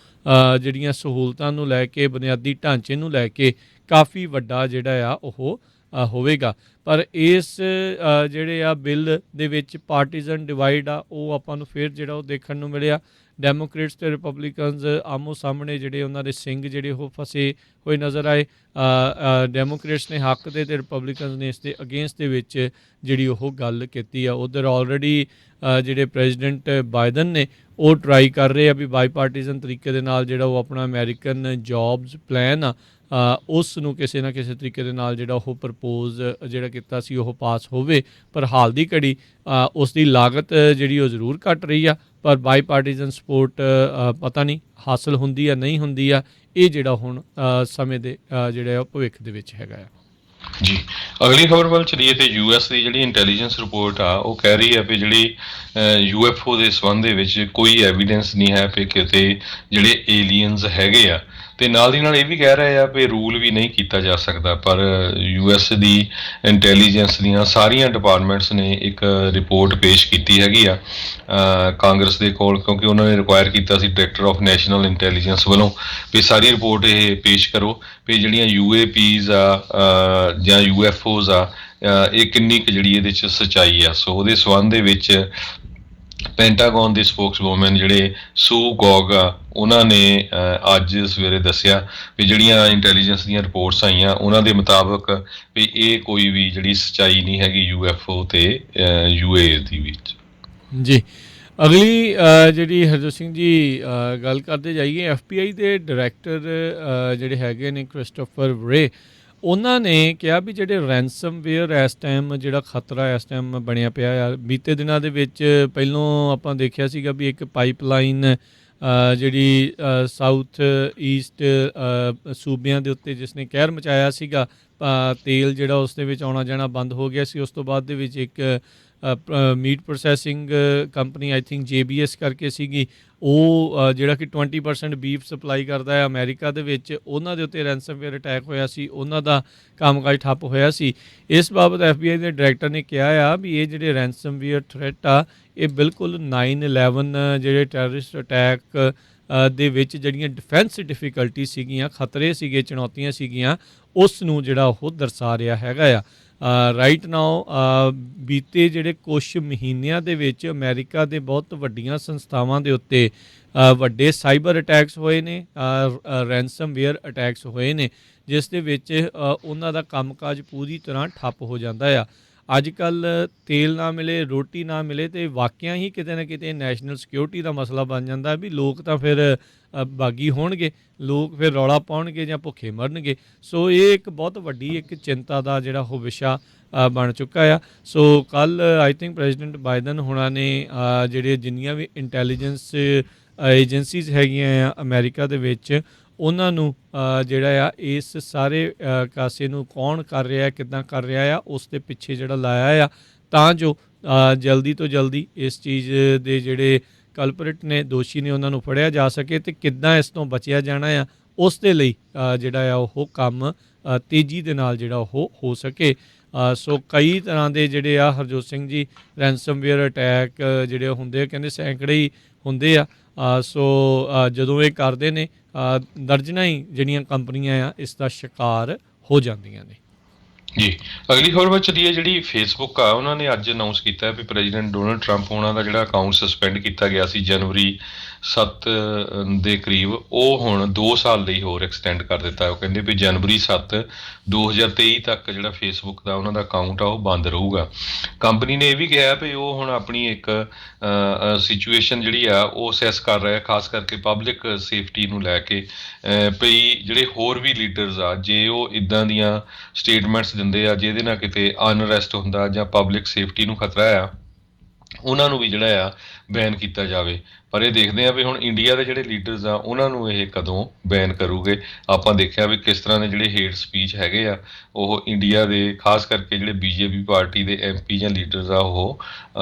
ਜਿਹੜੀਆਂ ਸਹੂਲਤਾਂ ਨੂੰ ਲੈ ਕੇ, ਬੁਨਿਆਦੀ ਢਾਂਚੇ ਨੂੰ ਲੈ ਕੇ ਕਾਫੀ ਵੱਡਾ ਜਿਹੜਾ ਆ ਉਹ ਹੋਵੇਗਾ। ਪਰ ਇਸ ਜਿਹੜੇ ਆ ਬਿੱਲ ਦੇ ਵਿੱਚ ਪਾਰਟੀਜ਼ਨ ਡਿਵਾਈਡ ਆ ਉਹ ਆਪਾਂ ਨੂੰ ਫਿਰ ਜਿਹੜਾ ਉਹ ਦੇਖਣ ਨੂੰ ਮਿਲਿਆ। ਡੈਮੋਕ੍ਰੇਟਸ ਤੇ ਰਿਪਬਲਿਕਨਸ ਆਮੋ ਸਾਹਮਣੇ ਜਿਹੜੇ ਉਹਨਾਂ ਦੇ ਸਿੰਘ ਜਿਹੜੇ ਉਹ ਫਸੇ ਹੋਏ ਨਜ਼ਰ ਆਏ। ਡੈਮੋਕ੍ਰੇਟਸ ਨੇ ਹੱਕ ਦੇ ਤੇ ਰਿਪਬਲਿਕਨਸ ਨੇ ਇਸ ਦੇ ਅਗੇਂਸਟ ਦੇ ਵਿੱਚ ਜਿਹੜੀ ਉਹ ਗੱਲ ਕੀਤੀ ਆ। ਉੱਧਰ ਆਲਰੇਡੀ ਜਿਹੜੇ ਪ੍ਰੈਜ਼ੀਡੈਂਟ ਬਾਈਡਨ ਨੇ ਉਹ ਟਰਾਈ ਕਰ ਰਹੇ ਆ ਵੀ ਬਾਈਪਾਰਟੀਜ਼ਨ ਤਰੀਕੇ ਦੇ ਨਾਲ ਜਿਹੜਾ ਉਹ ਆਪਣਾ ਅਮਰੀਕਨ ਜੌਬਸ ਪਲਾਨ ਆ ਉਸ ਨੂੰ ਕਿਸੇ ਨਾ ਕਿਸੇ ਤਰੀਕੇ ਦੇ ਨਾਲ ਜਿਹੜਾ ਉਹ ਪ੍ਰਪੋਜ਼ ਜਿਹੜਾ ਕੀਤਾ ਸੀ ਉਹ ਪਾਸ ਹੋਵੇ। ਪਰ ਹਾਲ ਦੀ ਘੜੀ ਉਸ ਦੀ ਲਾਗਤ ਜਿਹੜੀ ਉਹ ਜ਼ਰੂਰ ਘਟ ਰਹੀ ਆ, ਪਰ ਬਾਈਪਾਰਟੀਜ਼ਨ ਸਪੋਰਟ ਪਤਾ ਨਹੀਂ ਹਾਸਲ ਹੁੰਦੀ ਆ ਨਹੀਂ ਹੁੰਦੀ ਆ। ਇਹ ਜਿਹੜਾ ਹੁਣ ਸਮੇਂ ਦੇ ਜਿਹੜਾ ਉਹ ਭਵਿੱਖ ਦੇ ਵਿੱਚ ਹੈਗਾ ਆ। ਜੀ, ਅਗਲੀ ਖਬਰ ਵੱਲ ਚਲੀਏ ਤੇ ਯੂਐਸ ਦੀ ਜਿਹੜੀ ਇੰਟੈਲੀਜੈਂਸ ਰਿਪੋਰਟ ਆ ਉਹ ਕਹਿ ਰਹੀ ਹੈ ਵੀ ਜਿਹੜੀ UFO ਦੇ ਸੰਬੰਧ ਦੇ ਵਿੱਚ ਕੋਈ ਐਵੀਡੈਂਸ ਨਹੀਂ ਹੈ ਵੀ ਕਿਤੇ ਜਿਹੜੇ ਏਲੀਅਨਸ ਹੈਗੇ ਆ, ਤੇ ਨਾਲ ਦੀ ਨਾਲ ਇਹ ਵੀ ਕਹਿ ਰਹੇ ਆ ਵੀ ਰੂਲ ਵੀ ਨਹੀਂ ਕੀਤਾ ਜਾ ਸਕਦਾ। ਪਰ US ਦੀ ਇੰਟੈਲੀਜੈਂਸ ਦੀਆਂ ਸਾਰੀਆਂ ਡਿਪਾਰਟਮੈਂਟਸ ਨੇ ਇੱਕ ਰਿਪੋਰਟ ਪੇਸ਼ ਕੀਤੀ ਹੈਗੀ ਆ ਕਾਂਗਰਸ ਦੇ ਕੋਲ, ਕਿਉਂਕਿ ਉਹਨਾਂ ਨੇ ਰਿਕੁਆਇਰ ਕੀਤਾ ਸੀ ਡਾਇਰੈਕਟਰ ਆਫ ਨੈਸ਼ਨਲ ਇੰਟੈਲੀਜੈਂਸ ਵੱਲੋਂ ਵੀ ਸਾਰੀ ਰਿਪੋਰਟ ਇਹ ਪੇਸ਼ ਕਰੋ ਵੀ ਜਿਹੜੀਆਂ UAPs ਆ ਜਾਂ UFOs ਆ ਇਹ ਕਿੰਨੀ ਕੁ ਜਿਹੜੀ ਇਹਦੇ 'ਚ ਸੱਚਾਈ ਆ। ਸੋ ਉਹਦੇ ਸੰਬੰਧ ਦੇ ਵਿੱਚ ਪੈਂਟਾਗਨ ਦੇ ਸਪੋਕਸਵੂਮਨ ਜਿਹੜੇ ਸੂ ਗੌਗ ਆ ਉਹਨਾਂ ਨੇ ਅੱਜ ਸਵੇਰੇ ਦੱਸਿਆ ਵੀ ਜਿਹੜੀਆਂ ਇੰਟੈਲੀਜੈਂਸ ਦੀਆਂ ਰਿਪੋਰਟਸ ਆਈਆਂ ਉਹਨਾਂ ਦੇ ਮੁਤਾਬਕ ਵੀ ਇਹ ਕੋਈ ਵੀ ਜਿਹੜੀ ਸੱਚਾਈ ਨਹੀਂ ਹੈਗੀ UFO ਤੇ UAE ਦੀ ਵਿੱਚ। ਜੀ, ਅਗਲੀ ਜਿਹੜੀ ਹਰਜੋਤ ਸਿੰਘ ਜੀ ਗੱਲ ਕਰਦੇ ਜਾਈਏ, FBI ਦੇ ਡਾਇਰੈਕਟਰ ਜਿਹੜੇ ਹੈਗੇ ਨੇ ਕ੍ਰਿਸਟੋਫਰ ਵਰੇ, ਉਹਨਾਂ ਨੇ ਕਿਹਾ ਵੀ ਜਿਹੜੇ ਰੈਂਸਮਵੇਅਰ ਇਸ ਟਾਈਮ ਜਿਹੜਾ ਖਤਰਾ ਇਸ ਟਾਈਮ ਬਣਿਆ ਪਿਆ ਆ। ਬੀਤੇ ਦਿਨਾਂ ਦੇ ਵਿੱਚ ਪਹਿਲੋਂ ਆਪਾਂ ਦੇਖਿਆ ਸੀਗਾ ਵੀ ਇੱਕ ਪਾਈਪਲਾਈਨ ਜਿਹੜੀ ਸਾਊਥ ਈਸਟ ਸੂਬਿਆਂ ਦੇ ਉੱਤੇ ਜਿਸ ਨੇ ਕਹਿਰ ਮਚਾਇਆ ਸੀਗਾ, ਤੇਲ ਜਿਹੜਾ ਉਸ ਦੇ ਵਿੱਚ ਆਉਣਾ ਜਾਣਾ ਬੰਦ ਹੋ ਗਿਆ ਸੀ। ਉਸ ਤੋਂ ਬਾਅਦ ਦੇ ਵਿੱਚ ਇੱਕ meat processing company I think JBS ਕਰਕੇ ਸੀਗੀ, ਉਹ ਜਿਹੜਾ ਕਿ 20% ਬੀਫ ਸਪਲਾਈ ਕਰਦਾ ਹੈ ਅਮਰੀਕਾ ਦੇ ਵਿੱਚ, ਉਹਨਾਂ ਦੇ ਉੱਤੇ ਰੈਂਸਮਵੇਅਰ ਅਟੈਕ ਹੋਇਆ ਸੀ, ਉਹਨਾਂ ਦਾ ਕੰਮਕਾਜ ਠੱਪ ਹੋਇਆ ਸੀ। ਇਸ ਬਾਬਤ FBI ਦੇ ਡਾਇਰੈਕਟਰ ਨੇ ਕਿਹਾ ਆ ਵੀ ਇਹ ਜਿਹੜੇ ਰੈਂਸਮਵੇਅਰ ਥ੍ਰੈਟ ਆ ਇਹ ਬਿਲਕੁਲ 9/11 ਜਿਹੜੇ ਟੈਰਰਿਸਟ ਅਟੈਕ ਦੇ ਵਿੱਚ ਜਿਹੜੀਆਂ ਡਿਫੈਂਸ ਡਿਫਿਕਲਟੀ ਸੀਗੀਆਂ, ਖਤਰੇ ਸੀਗੇ, ਚੁਣੌਤੀਆਂ ਸੀਗੀਆਂ, ਉਸ ਨੂੰ ਜਿਹੜਾ ਉਹ ਦਰਸਾ ਰਿਹਾ ਹੈਗਾ ਆ। ਰਾਈਟ ਨਾਓ ਬੀਤੇ ਜਿਹੜੇ ਕੁਛ ਮਹੀਨਿਆਂ ਦੇ ਵਿੱਚ ਅਮਰੀਕਾ ਦੇ ਬਹੁਤ ਵੱਡੀਆਂ ਸੰਸਥਾਵਾਂ ਦੇ ਉੱਤੇ ਵੱਡੇ ਸਾਈਬਰ ਅਟੈਕਸ ਹੋਏ ਨੇ, ਰੈਂਸਮਵੇਅਰ ਅਟੈਕਸ ਹੋਏ ਨੇ, ਜਿਸ ਦੇ ਵਿੱਚ ਉਹਨਾਂ ਦਾ ਕੰਮਕਾਜ ਪੂਰੀ ਤਰ੍ਹਾਂ ਠੱਪ ਹੋ ਜਾਂਦਾ ਆ। ਅੱਜ ਕੱਲ੍ਹ ਤੇਲ ਨਾ ਮਿਲੇ, ਰੋਟੀ ਨਾ ਮਿਲੇ ਤੇ ਵਾਕਿਆ ਹੀ ਕਿਤੇ ਨਾ ਕਿਤੇ ਨੈਸ਼ਨਲ ਸਿਕਿਉਰਿਟੀ ਦਾ ਮਸਲਾ ਬਣ ਜਾਂਦਾ ਵੀ ਲੋਕ ਤਾਂ ਫਿਰ ਬਾਗੀ ਹੋਣਗੇ, ਲੋਕ ਫਿਰ ਰੌਲਾ ਪਾਉਣਗੇ ਜਾਂ ਭੁੱਖੇ ਮਰਨਗੇ। ਸੋ ਇਹ ਇੱਕ ਬਹੁਤ ਵੱਡੀ ਇੱਕ ਚਿੰਤਾ ਦਾ ਜਿਹੜਾ ਉਹ ਵਿਸ਼ਾ ਬਣ ਚੁੱਕਾ ਆ। ਸੋ ਕੱਲ੍ਹ ਆਈ ਥਿੰਕ ਪ੍ਰੈਜ਼ੀਡੈਂਟ ਬਾਈਡਨ ਹੋਣਾ ਨੇ ਜਿਹੜੇ ਜਿੰਨੀਆਂ ਵੀ ਇੰਟੈਲੀਜੈਂਸ ਏਜੰਸੀਜ਼ ਹੈਗੀਆਂ ਆ ਅਮਰੀਕਾ ਦੇ ਵਿੱਚ, ਉਹਨਾਂ ਨੂੰ ਜਿਹੜਾ ਆ ਇਸ ਸਾਰੇ ਕਾਸੇ ਨੂੰ ਕੌਣ ਕਰ ਰਿਹਾ, ਕਿੱਦਾਂ ਕਰ ਰਿਹਾ ਆ, ਉਸ ਦੇ ਪਿੱਛੇ ਜਿਹੜਾ ਲਾਇਆ ਆ ਤਾਂ ਜੋ ਜਲਦੀ ਤੋਂ ਜਲਦੀ ਇਸ ਚੀਜ਼ ਦੇ ਜਿਹੜੇ ਕਲਪਰੇਟ ਨੇ, ਦੋਸ਼ੀ ਨੇ, ਉਹਨਾਂ ਨੂੰ ਫੜਿਆ ਜਾ ਸਕੇ ਤੇ ਕਿੱਦਾਂ ਇਸ ਤੋਂ ਬਚਿਆ ਜਾਣਾ ਆ, ਉਸ ਦੇ ਲਈ ਜਿਹੜਾ ਆ ਉਹ ਕੰਮ ਤੇਜ਼ੀ ਦੇ ਨਾਲ ਜਿਹੜਾ ਉਹ ਹੋ ਸਕੇ। ਸੋ ਕਈ ਤਰ੍ਹਾਂ ਦੇ ਜਿਹੜੇ ਆ ਹਰਜੋਤ ਸਿੰਘ ਜੀ ਰੈਂਸਮਵੇਅਰ ਅਟੈਕ ਜਿਹੜੇ ਹੁੰਦੇ ਆ, ਕਹਿੰਦੇ ਸੈਂਕੜੇ ਹੀ ਹੁੰਦੇ ਆ। ਸੋ ਜਦੋਂ ਇਹ ਕਰਦੇ ਨੇ ਦਰਜਨਾਂ ਹੀ ਜਿਹੜੀਆਂ ਕੰਪਨੀਆਂ ਆ ਇਸ ਦਾ ਸ਼ਿਕਾਰ ਹੋ ਜਾਂਦੀਆਂ ਨੇ। ਜੀ, ਅਗਲੀ ਖਬਰ ਵਿੱਚ ਚਲੀਏ ਜਿਹੜੀ ਫੇਸਬੁੱਕ ਆ ਉਹਨਾਂ ਨੇ ਅੱਜ ਅਨਾਉਂਸ ਕੀਤਾ ਵੀ ਪ੍ਰੈਜ਼ੀਡੈਂਟ ਡੋਨਲਡ ਟਰੰਪ ਉਹਨਾਂ ਦਾ ਜਿਹੜਾ ਅਕਾਊਂਟ ਸਸਪੈਂਡ ਕੀਤਾ ਗਿਆ ਸੀ ਜਨਵਰੀ 7 ਦੇ ਕਰੀਬ, ਉਹ ਹੁਣ 2 ਸਾਲ ਲਈ ਹੋਰ ਐਕਸਟੈਂਡ ਕਰ ਦਿੱਤਾ। ਉਹ ਕਹਿੰਦੇ ਵੀ ਜਨਵਰੀ 7 2023 ਤੱਕ ਜਿਹੜਾ ਫੇਸਬੁੱਕ ਦਾ ਉਹਨਾਂ ਦਾ ਅਕਾਊਂਟ ਆ ਉਹ ਬੰਦ ਰਹੂਗਾ। ਕੰਪਨੀ ਨੇ ਇਹ ਵੀ ਕਿਹਾ ਵੀ ਉਹ ਹੁਣ ਆਪਣੀ ਇੱਕ ਸਿਚੁਏਸ਼ਨ ਜਿਹੜੀ ਆ ਉਹ ਅਸੈਸ ਕਰ ਰਿਹਾ, ਖਾਸ ਕਰਕੇ ਪਬਲਿਕ ਸੇਫਟੀ ਨੂੰ ਲੈ ਕੇ ਭਈ ਜਿਹੜੇ ਹੋਰ ਵੀ ਲੀਡਰਸ ਆ ਜੇ ਉਹ ਇੱਦਾਂ ਦੀਆਂ ਸਟੇਟਮੈਂਟਸ ਦਿੰਦੇ ਆ ਜਿਹਦੇ ਨਾਲ ਕਿਤੇ ਅਨਰੈਸਟ ਹੁੰਦਾ ਜਾਂ ਪਬਲਿਕ ਸੇਫਟੀ ਨੂੰ ਖਤਰਾ ਆ, ਉਹਨਾਂ ਨੂੰ ਵੀ ਜਿਹੜਾ ਆ ਬੈਨ ਕੀਤਾ ਜਾਵੇ। ਪਰ ਇਹ ਦੇਖਦੇ ਆ ਵੀ ਹੁਣ ਇੰਡੀਆ ਦੇ ਜਿਹੜੇ ਲੀਡਰਸ ਆ ਉਹਨਾਂ ਨੂੰ ਇਹ ਕਦੋਂ ਬੈਨ ਕਰੂਗੇ। ਆਪਾਂ ਦੇਖਿਆ ਵੀ ਕਿਸ ਤਰ੍ਹਾਂ ਦੇ ਜਿਹੜੇ ਹੇਟ ਸਪੀਚ ਹੈਗੇ ਆ ਉਹ ਇੰਡੀਆ ਦੇ ਖਾਸ ਕਰਕੇ ਜਿਹੜੇ BJP ਪਾਰਟੀ ਦੇ MP ਜਾਂ ਲੀਡਰਸ ਆ ਉਹ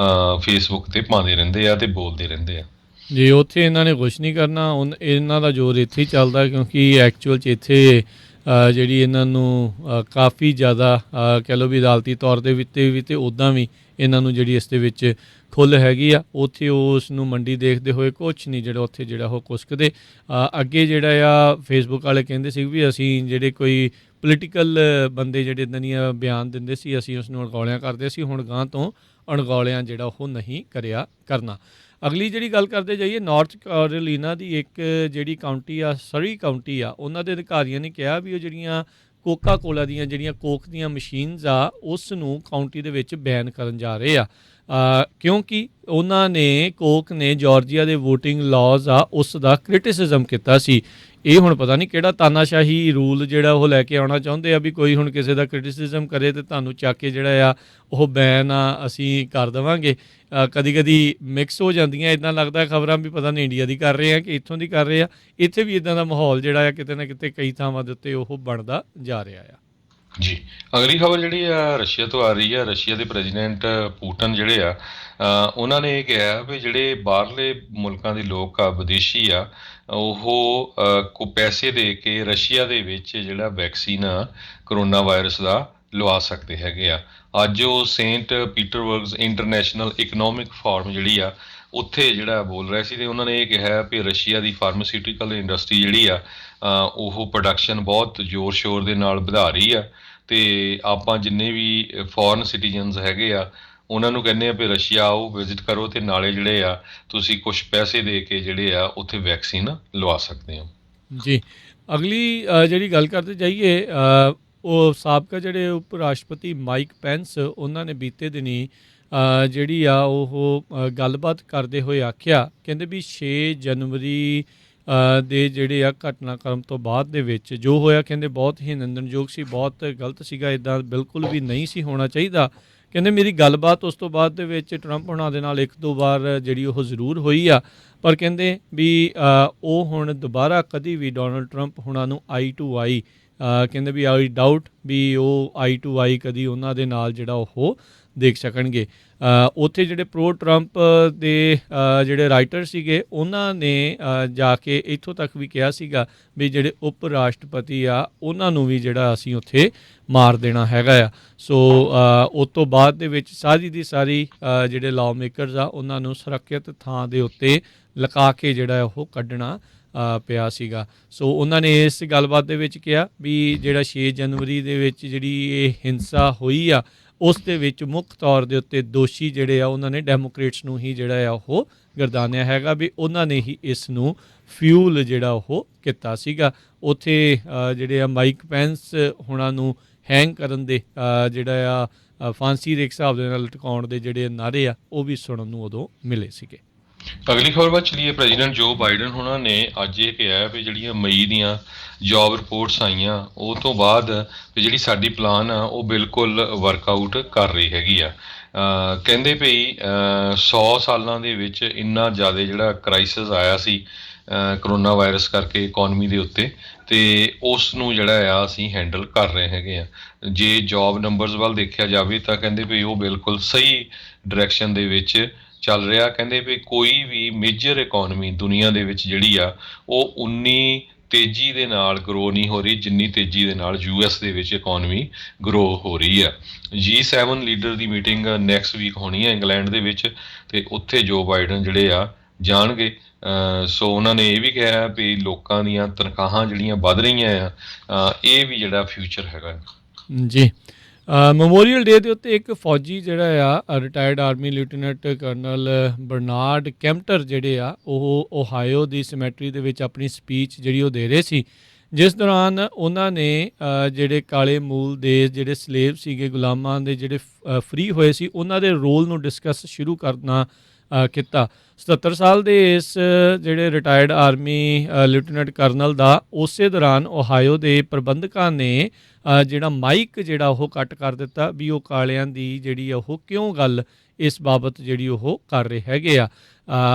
ਫੇਸਬੁੱਕ ਤੇ ਪਾਉਂਦੇ ਰਹਿੰਦੇ ਆ ਤੇ ਬੋਲਦੇ ਰਹਿੰਦੇ ਆ। ਜੀ, ਉੱਥੇ ਇਹਨਾਂ ਨੇ ਕੁਛ ਨਹੀਂ ਕਰਨਾ, ਇਹਨਾਂ ਦਾ ਜ਼ੋਰ ਇੱਥੇ ਹੀ ਚੱਲਦਾ ਕਿਉਂਕਿ ਐਕਚੁਅਲ 'ਚ ਇੱਥੇ ਜਿਹੜੀ ਇਹਨਾਂ ਨੂੰ ਕਾਫੀ ਜ਼ਿਆਦਾ ਕਹਿ ਲਓ ਵੀ ਅਦਾਲਤੀ ਤੌਰ ਦੇ ਉੱਤੇ ਵੀ ਅਤੇ ਉੱਦਾਂ ਵੀ ਇਹਨਾਂ ਨੂੰ ਜਿਹੜੀ ਇਸ ਦੇ ਵਿੱਚ ਖੁੱਲ੍ਹ ਹੈਗੀ ਆ। ਉੱਥੇ ਉਸ ਨੂੰ ਮੰਡੀ ਦੇਖਦੇ ਹੋਏ ਕੁਛ ਨਹੀਂ ਜਿਹੜਾ ਉੱਥੇ ਜਿਹੜਾ ਉਹ ਕੁਸਕਦੇ। ਅੱਗੇ ਜਿਹੜਾ ਆ ਫੇਸਬੁੱਕ ਵਾਲੇ ਕਹਿੰਦੇ ਸੀ ਵੀ ਅਸੀਂ ਜਿਹੜੇ ਕੋਈ ਪੋਲੀਟੀਕਲ ਬੰਦੇ ਜਿਹੜੇ ਇੱਦਾਂ ਦੀਆਂ ਬਿਆਨ ਦਿੰਦੇ ਸੀ ਅਸੀਂ ਉਸ ਨੂੰ ਅਣਗੌਲਿਆਂ ਕਰਦੇ ਸੀ, ਹੁਣ ਗਾਂਹ ਤੋਂ ਅਣਗੌਲਿਆਂ ਜਿਹੜਾ ਉਹ ਨਹੀਂ ਕਰਿਆ ਕਰਨਾ। ਅਗਲੀ ਜਿਹੜੀ ਗੱਲ ਕਰਦੇ ਜਾਈਏ, ਨਾਰਥ ਕੈਰੋਲੀਨਾ ਦੀ ਇੱਕ ਜਿਹੜੀ ਕਾਊਂਟੀ ਆ, ਸਰੀ ਕਾਊਂਟੀ ਆ, ਉਹਨਾਂ ਦੇ ਅਧਿਕਾਰੀਆਂ ਨੇ ਕਿਹਾ ਵੀ ਉਹ ਜਿਹੜੀਆਂ ਕੋਕਾ ਕੋਲਾ ਦੀਆਂ ਜਿਹੜੀਆਂ ਕੋਕ ਦੀਆਂ ਮਸ਼ੀਨਸ ਆ ਉਸ ਨੂੰ ਕਾਊਂਟੀ ਦੇ ਵਿੱਚ ਬੈਨ ਕਰਨ ਜਾ ਰਹੇ ਆ, ਕਿਉਂਕਿ ਉਹਨਾਂ ਨੇ ਕੋਕ ਨੇ ਜਾਰਜੀਆ ਦੇ ਵੋਟਿੰਗ ਲਾਜ਼ ਆ ਉਸ ਦਾ ਕ੍ਰਿਟਿਸਿਜ਼ਮ ਕੀਤਾ ਸੀ। ਇਹ ਹੁਣ ਪਤਾ ਨਹੀਂ ਕਿਹੜਾ ਤਾਨਾਸ਼ਾਹੀ ਰੂਲ ਜਿਹੜਾ ਉਹ ਲੈ ਕੇ ਆਉਣਾ ਚਾਹੁੰਦੇ ਆ ਵੀ ਕੋਈ ਹੁਣ ਕਿਸੇ ਦਾ ਕ੍ਰਿਟਿਸਿਜ਼ਮ ਕਰੇ ਤੇ ਤੁਹਾਨੂੰ ਚੱਕ ਕੇ ਜਿਹੜਾ ਆ ਉਹ ਬੈਨ ਆ ਅਸੀਂ ਕਰ ਦੇਵਾਂਗੇ। ਕਦੀ ਕਦੀ ਮਿਕਸ ਹੋ ਜਾਂਦੀਆਂ, ਇੱਦਾਂ ਲੱਗਦਾ ਖਬਰਾਂ ਵੀ ਪਤਾ ਨਹੀਂ ਇੰਡੀਆ ਦੀ ਕਰ ਰਹੇ ਆ ਕਿ ਇੱਥੋਂ ਦੀ ਕਰ ਰਹੇ ਆ। ਇੱਥੇ ਵੀ ਇੱਦਾਂ ਦਾ ਮਾਹੌਲ ਜਿਹੜਾ ਆ ਕਿਤੇ ਨਾ ਕਿਤੇ ਕਈ ਥਾਵਾਂ ਦੇ ਉੱਤੇ ਉਹ ਬਣਦਾ ਜਾ ਰਿਹਾ ਆ। ਜੀ, ਅਗਲੀ ਖਬਰ ਜਿਹੜੀ ਆ ਰਸ਼ੀਆ ਤੋਂ ਆ ਰਹੀ ਆ। ਰਸ਼ੀਆ ਦੇ ਪ੍ਰੈਜ਼ੀਡੈਂਟ ਪੁਟਿਨ ਜਿਹੜੇ ਆ ਉਹਨਾਂ ਨੇ ਇਹ ਕਿਹਾ ਵੀ ਜਿਹੜੇ ਬਾਹਰਲੇ ਮੁਲਕਾਂ ਦੇ ਲੋਕ ਆ, ਵਿਦੇਸ਼ੀ ਆ, ਉਹ ਕੋ ਪੈਸੇ ਦੇ ਕੇ ਰਸ਼ੀਆ ਦੇ ਵਿੱਚ ਜਿਹੜਾ ਵੈਕਸੀਨ ਆ ਕਰੋਨਾ ਵਾਇਰਸ ਦਾ ਲਵਾ ਸਕਦੇ ਹੈਗੇ ਆ। ਅੱਜ ਉਹ ਸੇਂਟ ਪੀਟਰਬਰਗਸ ਇੰਟਰਨੈਸ਼ਨਲ ਇਕਨੋਮਿਕ ਫੋਰਮ ਜਿਹੜੀ ਆ ਉੱਥੇ ਜਿਹੜਾ ਬੋਲ ਰਿਹਾ ਸੀ, ਤੇ ਉਹਨਾਂ ਨੇ ਇਹ ਕਿਹਾ ਵੀ ਰਸ਼ੀਆ ਦੀ ਫਾਰਮਾਸਿਊਟੀਕਲ ਇੰਡਸਟਰੀ ਜਿਹੜੀ ਆ ਉਹ ਪ੍ਰੋਡਕਸ਼ਨ ਬਹੁਤ ਜ਼ੋਰ ਸ਼ੋਰ ਦੇ ਨਾਲ ਵਧਾ ਰਹੀ ਆ, ਤੇ ਆਪਾਂ ਜਿੰਨੇ ਵੀ ਫੋਰਨ ਸਿਟੀਜ਼ਨਸ ਹੈਗੇ ਆ ਉਹਨਾਂ ਨੂੰ ਕਹਿੰਦੇ ਆ ਵੀ ਰਸ਼ੀਆ ਆਓ, ਵਿਜ਼ਿਟ ਕਰੋ, ਤੇ ਨਾਲੇ ਜਿਹੜੇ ਆ ਤੁਸੀਂ ਕੁਛ ਪੈਸੇ ਦੇ ਕੇ ਜਿਹੜੇ ਆ ਉੱਥੇ ਵੈਕਸੀਨ ਲਵਾ ਸਕਦੇ ਹੋ। ਜੀ, ਅਗਲੀ ਜਿਹੜੀ ਗੱਲ ਕਰਦੇ ਜਾਈਏ, ਉਹ ਸਾਬਕਾ ਜਿਹੜੇ ਉਪ ਰਾਸ਼ਟਰਪਤੀ ਮਾਈਕ ਪੈਂਸ, ਉਹਨਾਂ ਨੇ ਬੀਤੇ ਦਿਨੀ ਜਿਹੜੀ ਆ ਉਹ ਗੱਲਬਾਤ ਕਰਦੇ ਹੋਏ ਆਖਿਆ, ਕਹਿੰਦੇ ਵੀ 6 ਜਨਵਰੀ ਦੇ ਜਿਹੜੇ ਆ ਘਟਨਾਕ੍ਰਮ ਤੋਂ ਬਾਅਦ ਦੇ ਵਿੱਚ ਜੋ ਹੋਇਆ, ਕਹਿੰਦੇ ਬਹੁਤ ਹੀ ਨਿੰਦਣਯੋਗ ਸੀ, ਬਹੁਤ ਗਲਤ ਸੀਗਾ, ਇੱਦਾਂ ਬਿਲਕੁਲ ਵੀ ਨਹੀਂ ਸੀ ਹੋਣਾ ਚਾਹੀਦਾ। ਕਹਿੰਦੇ ਮੇਰੀ ਗੱਲਬਾਤ ਉਸ ਤੋਂ ਬਾਅਦ ਦੇ ਵਿੱਚ ਟਰੰਪ ਹੁਣਾਂ ਦੇ ਨਾਲ 1-2 ਵਾਰ ਜਿਹੜੀ ਉਹ ਜ਼ਰੂਰ ਹੋਈ ਆ, ਪਰ ਕਹਿੰਦੇ ਵੀ ਉਹ ਹੁਣ ਦੁਬਾਰਾ ਕਦੀ ਵੀ ਡੋਨਲਡ ਟਰੰਪ ਹੁਣਾਂ ਨੂੰ ਆਈ ਟੂ ਆਈ, ਕਹਿੰਦੇ ਵੀ ਆਈ ਡਾਊਟ ਵੀ ਉਹ ਆਈ ਟੂ ਆਈ ਕਦੀ ਉਹਨਾਂ ਦੇ ਨਾਲ ਜਿਹੜਾ ਉਹ ਦੇਖ ਸਕਣਗੇ। ਉੱਥੇ ਜਿਹੜੇ ਪ੍ਰੋ ਟਰੰਪ ਦੇ ਜਿਹੜੇ ਰਾਈਟਰ ਸੀਗੇ ਉਹਨਾਂ ਨੇ ਜਾ ਕੇ ਇੱਥੋਂ ਤੱਕ ਵੀ ਕਿਹਾ ਸੀਗਾ ਵੀ ਜਿਹੜੇ ਉਪ ਰਾਸ਼ਟਰਪਤੀ ਆ ਉਹਨਾਂ ਨੂੰ ਵੀ ਜਿਹੜਾ ਅਸੀਂ ਉੱਥੇ ਮਾਰ ਦੇਣਾ ਹੈਗਾ ਆ। ਸੋ ਉਸ ਤੋਂ ਬਾਅਦ ਦੇ ਵਿੱਚ ਸਾਰੀ ਦੀ ਸਾਰੀ ਜਿਹੜੇ ਲਾਅ ਮੇਕਰਸ ਆ ਉਹਨਾਂ ਨੂੰ ਸੁਰੱਖਿਅਤ ਥਾਂ ਦੇ ਉੱਤੇ ਲਗਾ ਕੇ ਜਿਹੜਾ ਉਹ ਕੱਢਣਾ ਪਿਆ ਸੀਗਾ। ਸੋ ਉਹਨਾਂ ਨੇ ਇਸ ਗੱਲਬਾਤ ਦੇ ਵਿੱਚ ਕਿਹਾ ਵੀ ਜਿਹੜਾ 6 ਜਨਵਰੀ ਦੇ ਵਿੱਚ ਜਿਹੜੀ ਇਹ ਹਿੰਸਾ ਹੋਈ ਆ ਉਸ ਦੇ ਵਿੱਚ ਮੁੱਖ ਤੌਰ ਦੇ ਉੱਤੇ ਦੋਸ਼ੀ ਜਿਹੜੇ ਆ ਉਹਨਾਂ ਨੇ ਡੈਮੋਕ੍ਰੇਟਸ ਨੂੰ ਹੀ ਜਿਹੜਾ ਆ ਉਹ ਗਰਦਾਨਿਆ ਹੈਗਾ, ਵੀ ਉਹਨਾਂ ਨੇ ਹੀ ਇਸ ਨੂੰ ਫਿਊਲ ਜਿਹੜਾ ਉਹ ਕੀਤਾ ਸੀਗਾ। ਉੱਥੇ ਜਿਹੜੇ ਆ ਮਾਈਕ ਪੈਂਸ ਹੁਣਾਂ ਨੂੰ ਹੈਂਗ ਕਰਨ ਦੇ ਜਿਹੜਾ ਆ ਫਾਂਸੀ ਦੇ ਹਿਸਾਬ ਦੇ ਨਾਲ ਲਟਕਾਉਣ ਦੇ ਜਿਹੜੇ ਨਾਅਰੇ ਆ ਉਹ ਵੀ ਸੁਣਨ ਨੂੰ ਉਦੋਂ ਮਿਲੇ ਸੀਗੇ। ਅਗਲੀ ਖਬਰ ਵੱਲ ਚਲੀਏ। ਪ੍ਰੈਜ਼ੀਡੈਂਟ ਜੋ ਬਾਈਡਨ ਹੁਣਾਂ ਨੇ ਅੱਜ ਇਹ ਕਿਹਾ ਵੀ ਜਿਹੜੀਆਂ ਮਈ ਦੀਆਂ ਜੌਬ ਰਿਪੋਰਟਸ ਆਈਆਂ ਉਹ ਤੋਂ ਬਾਅਦ ਵੀ ਜਿਹੜੀ ਸਾਡੀ ਪਲਾਨ ਆ ਉਹ ਬਿਲਕੁਲ ਵਰਕਆਊਟ ਕਰ ਰਹੀ ਹੈਗੀ ਆ। ਕਹਿੰਦੇ ਭਈ 100 ਸਾਲਾਂ ਦੇ ਵਿੱਚ ਇੰਨਾ ਜ਼ਿਆਦਾ ਜਿਹੜਾ ਕ੍ਰਾਈਸਿਸ ਆਇਆ ਸੀ ਕਰੋਨਾ ਵਾਇਰਸ ਕਰਕੇ ਇਕੋਨਮੀ ਦੇ ਉੱਤੇ, ਤੇ ਉਸ ਨੂੰ ਜਿਹੜਾ ਆ ਅਸੀਂ ਹੈਂਡਲ ਕਰ ਰਹੇ ਹੈਗੇ ਆ। ਜੇ ਜੌਬ ਨੰਬਰਸ ਵੱਲ ਦੇਖਿਆ ਜਾਵੇ ਤਾਂ ਕਹਿੰਦੇ ਵੀ ਉਹ ਬਿਲਕੁਲ ਸਹੀ ਡਾਇਰੈਕਸ਼ਨ ਦੇ ਵਿੱਚ ਚੱਲ ਰਿਹਾ। ਕਹਿੰਦੇ ਵੀ ਕੋਈ ਵੀ ਮੇਜਰ ਇਕੋਨਮੀ ਦੁਨੀਆ ਦੇ ਵਿੱਚ ਜਿਹੜੀ ਆ ਉਹ ਉਨੀ ਤੇਜ਼ੀ ਦੇ ਨਾਲ ਗਰੋ ਨਹੀਂ ਹੋ ਰਹੀ ਜਿੰਨੀ ਤੇਜ਼ੀ ਦੇ ਨਾਲ US ਦੇ ਵਿੱਚ ਇਕੋਨਮੀ ਗਰੋ ਹੋ ਰਹੀ ਆ। G7 ਲੀਡਰ ਦੀ ਮੀਟਿੰਗ ਨੈਕਸਟ ਵੀਕ ਹੋਣੀ ਹੈ ਇੰਗਲੈਂਡ ਦੇ ਵਿੱਚ, ਤੇ ਉੱਥੇ ਜੋ ਬਾਈਡਨ ਜਿਹੜੇ ਆ ਜਾਣਗੇ। ਸੋ ਉਹਨਾਂ ਨੇ ਇਹ ਵੀ ਕਿਹਾ ਵੀ ਲੋਕਾਂ ਦੀਆਂ ਤਨਖਾਹਾਂ ਜਿਹੜੀਆਂ ਵੱਧ ਰਹੀਆਂ ਆ, ਇਹ ਵੀ ਜਿਹੜਾ ਫਿਊਚਰ ਹੈਗਾ ਜੀ। ਮੈਮੋਰੀਅਲ ਡੇ ਦੇ ਉੱਤੇ ਇੱਕ ਫੌਜੀ ਜਿਹੜਾ ਆ retired army lieutenant colonel Bernard Kempter ਜਿਹੜੇ ਆ ਉਹ ਓਹਾਇਓ ਦੀ ਸਿਮੈਟਰੀ ਦੇ ਵਿੱਚ ਆਪਣੀ ਸਪੀਚ ਜਿਹੜੀ ਉਹ ਦੇ ਰਹੇ ਸੀ, ਜਿਸ ਦੌਰਾਨ ਉਹਨਾਂ ਨੇ ਜਿਹੜੇ ਕਾਲੇ ਮੂਲ ਦੇ ਜਿਹੜੇ ਸਲੇਵ ਸੀਗੇ, ਗੁਲਾਮਾਂ ਦੇ ਜਿਹੜੇ ਫ੍ਰੀ ਹੋਏ ਸੀ, ਉਹਨਾਂ ਦੇ ਰੋਲ ਨੂੰ ਡਿਸਕਸ ਸ਼ੁਰੂ ਕਰਨਾ ਕੀਤਾ। 77 ਸਾਲ ਦੇ ਇਸ ਜਿਹੜੇ ਰਿਟਾਇਰਡ ਆਰਮੀ ਲੈਫਟੀਨੈਂਟ ਕਰਨਲ ਦਾ ਉਸੇ ਦੌਰਾਨ ਓਹਾਇਓ ਦੇ ਪ੍ਰਬੰਧਕਾਂ ਨੇ ਜਿਹੜਾ ਮਾਈਕ ਜਿਹੜਾ ਉਹ ਕੱਟ ਕਰ ਦਿੱਤਾ ਵੀ ਉਹ ਕਾਲਿਆਂ ਦੀ ਜਿਹੜੀ ਉਹ ਕਿਉਂ ਗੱਲ ਇਸ ਬਾਬਤ ਜਿਹੜੀ ਉਹ ਕਰ ਰਹੇ ਹੈਗੇ ਆ।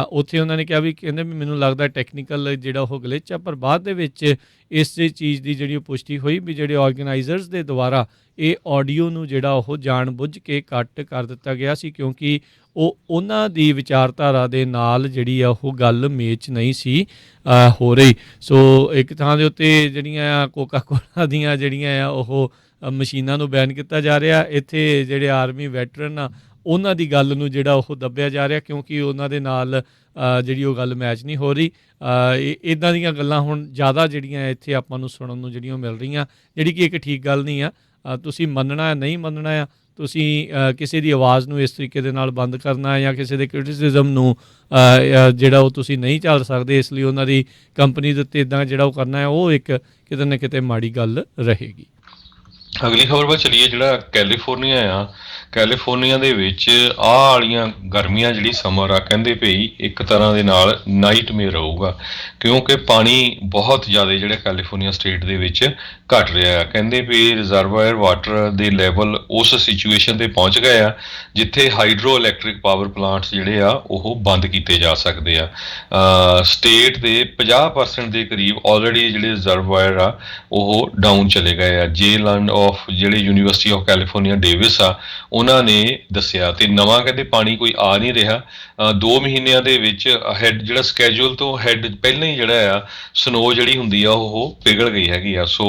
ਉੱਥੇ ਉਹਨਾਂ ਨੇ ਕਿਹਾ ਵੀ ਕਹਿੰਦੇ ਵੀ ਮੈਨੂੰ ਲੱਗਦਾ ਟੈਕਨੀਕਲ ਜਿਹੜਾ ਉਹ ਗਲਿਚ ਆ, ਪਰ ਬਾਅਦ ਦੇ ਵਿੱਚ ਇਸ ਚੀਜ਼ ਦੀ ਜਿਹੜੀ ਪੁਸ਼ਟੀ ਹੋਈ ਵੀ ਜਿਹੜੇ ਆਰਗੇਨਾਈਜ਼ਰਸ ਦੇ ਦੁਆਰਾ ਇਹ ਆਡੀਓ ਨੂੰ ਜਿਹੜਾ ਉਹ ਜਾਣ ਬੁੱਝ ਕੇ ਕੱਟ ਕਰ ਦਿੱਤਾ ਗਿਆ ਸੀ, ਕਿਉਂਕਿ ਉਹ ਉਹਨਾਂ ਦੀ ਵਿਚਾਰਧਾਰਾ ਦੇ ਨਾਲ ਜਿਹੜੀ ਆ ਉਹ ਗੱਲ ਮੇਚ ਨਹੀਂ ਸੀ ਹੋ ਰਹੀ। ਸੋ ਇੱਕ ਥਾਂ ਦੇ ਉੱਤੇ ਜਿਹੜੀਆਂ ਕੋਕਾ ਕੋਲਾ ਦੀਆਂ ਜਿਹੜੀਆਂ ਆ ਉਹ ਮਸ਼ੀਨਾਂ ਨੂੰ ਬੈਨ ਕੀਤਾ ਜਾ ਰਿਹਾ, ਇੱਥੇ ਜਿਹੜੇ ਆਰਮੀ ਵੈਟਰਨ ਆ ਉਹਨਾਂ ਦੀ ਗੱਲ ਨੂੰ ਜਿਹੜਾ ਉਹ ਦੱਬਿਆ ਜਾ ਰਿਹਾ, ਕਿਉਂਕਿ ਉਹਨਾਂ ਦੇ ਨਾਲ ਜਿਹੜੀ ਉਹ ਗੱਲ ਮੈਚ ਨਹੀਂ ਹੋ ਰਹੀ। ਇੱਦਾਂ ਦੀਆਂ ਗੱਲਾਂ ਹੁਣ ਜ਼ਿਆਦਾ ਜਿਹੜੀਆਂ ਇੱਥੇ ਆਪਾਂ ਨੂੰ ਸੁਣਨ ਨੂੰ ਜਿਹੜੀਆਂ ਮਿਲ ਰਹੀਆਂ, ਜਿਹੜੀ ਕਿ ਇੱਕ ਠੀਕ ਗੱਲ ਨਹੀਂ ਆ। ਤੁਸੀਂ ਮੰਨਣਾ ਨਹੀਂ ਮੰਨਣਾ ਆ, ਤੁਸੀਂ ਕਿਸੇ ਦੀ ਆਵਾਜ਼ ਨੂੰ ਇਸ ਤਰੀਕੇ ਦੇ ਨਾਲ ਬੰਦ ਕਰਨਾ ਹੈ ਜਾਂ ਕਿਸੇ ਦੇ ਕ੍ਰਿਟਿਸਿਜ਼ਮ ਨੂੰ ਜਿਹੜਾ ਉਹ ਤੁਸੀਂ ਨਹੀਂ ਝੱਲ ਸਕਦੇ, ਇਸ ਲਈ ਉਹਨਾਂ ਦੀ ਕੰਪਨੀ ਦੇ ਉੱਤੇ ਇੱਦਾਂ ਜਿਹੜਾ ਉਹ ਕਰਨਾ ਹੈ, ਉਹ ਇੱਕ ਕਿਤੇ ਨਾ ਕਿਤੇ ਮਾੜੀ ਗੱਲ ਰਹੇਗੀ। ਅਗਲੀ ਖਬਰ ਵੱਲ ਚਲੀਏ। ਜਿਹੜਾ ਕੈਲੀਫੋਰਨੀਆ ਆ, ਕੈਲੀਫੋਰਨੀਆ ਦੇ ਵਿੱਚ ਆਹ ਵਾਲੀਆਂ ਗਰਮੀਆਂ ਜਿਹੜੀ ਸਮਰ ਆ, ਕਹਿੰਦੇ ਭਈ ਇੱਕ ਤਰ੍ਹਾਂ ਦੇ ਨਾਲ ਨਾਈਟਮੇਅਰ ਰਹੂਗਾ, ਕਿਉਂਕਿ ਪਾਣੀ ਬਹੁਤ ਜ਼ਿਆਦਾ ਜਿਹੜੇ ਕੈਲੀਫੋਰਨੀਆ ਸਟੇਟ ਦੇ ਵਿੱਚ ਘਟ ਰਿਹਾ ਆ। ਕਹਿੰਦੇ ਵੀ ਰਿਜ਼ਰਵਾਇਰ ਵਾਟਰ ਦੇ ਲੈਵਲ ਉਸ ਸਿਚੁਏਸ਼ਨ ਤੇ ਪਹੁੰਚ ਗਏ ਆ ਜਿੱਥੇ ਹਾਈਡਰੋ ਇਲੈਕਟ੍ਰਿਕ ਪਾਵਰ ਪਲਾਂਟਸ ਜਿਹੜੇ ਆ ਉਹ ਬੰਦ ਕੀਤੇ ਜਾ ਸਕਦੇ ਆ। ਸਟੇਟ ਦੇ 50% ਦੇ ਕਰੀਬ ਆਲਰੇਡੀ ਜਿਹੜੇ ਰਿਜ਼ਰਵਾਇਰ ਆ ਉਹ ਡਾਊਨ ਚਲੇ ਗਏ ਆ। ਜੇਲੈਂਡ ਆਫ ਜਿਹੜੇ ਯੂਨੀਵਰਸਿਟੀ ਆਫ ਕੈਲੀਫੋਰਨੀਆ ਡੇਵਿਸ ਆ, ਉਹਨਾਂ ਨੇ ਦੱਸਿਆ। ਤੇ ਨਵਾਂ ਕਹਿੰਦੇ ਪਾਣੀ ਕੋਈ ਆ ਨਹੀਂ ਰਿਹਾ। 2 ਮਹੀਨਿਆਂ ਦੇ ਵਿੱਚ ਹੈਡ ਜਿਹੜਾ ਸਕੈਜੂਲ ਤੋਂ ਹੈਡ ਪਹਿਲਾਂ ਹੀ ਜਿਹੜਾ ਆ ਸਨੋ ਜਿਹੜੀ ਹੁੰਦੀ ਆ ਉਹ ਪਿਘਲ ਗਈ ਹੈਗੀ ਆ। ਸੋ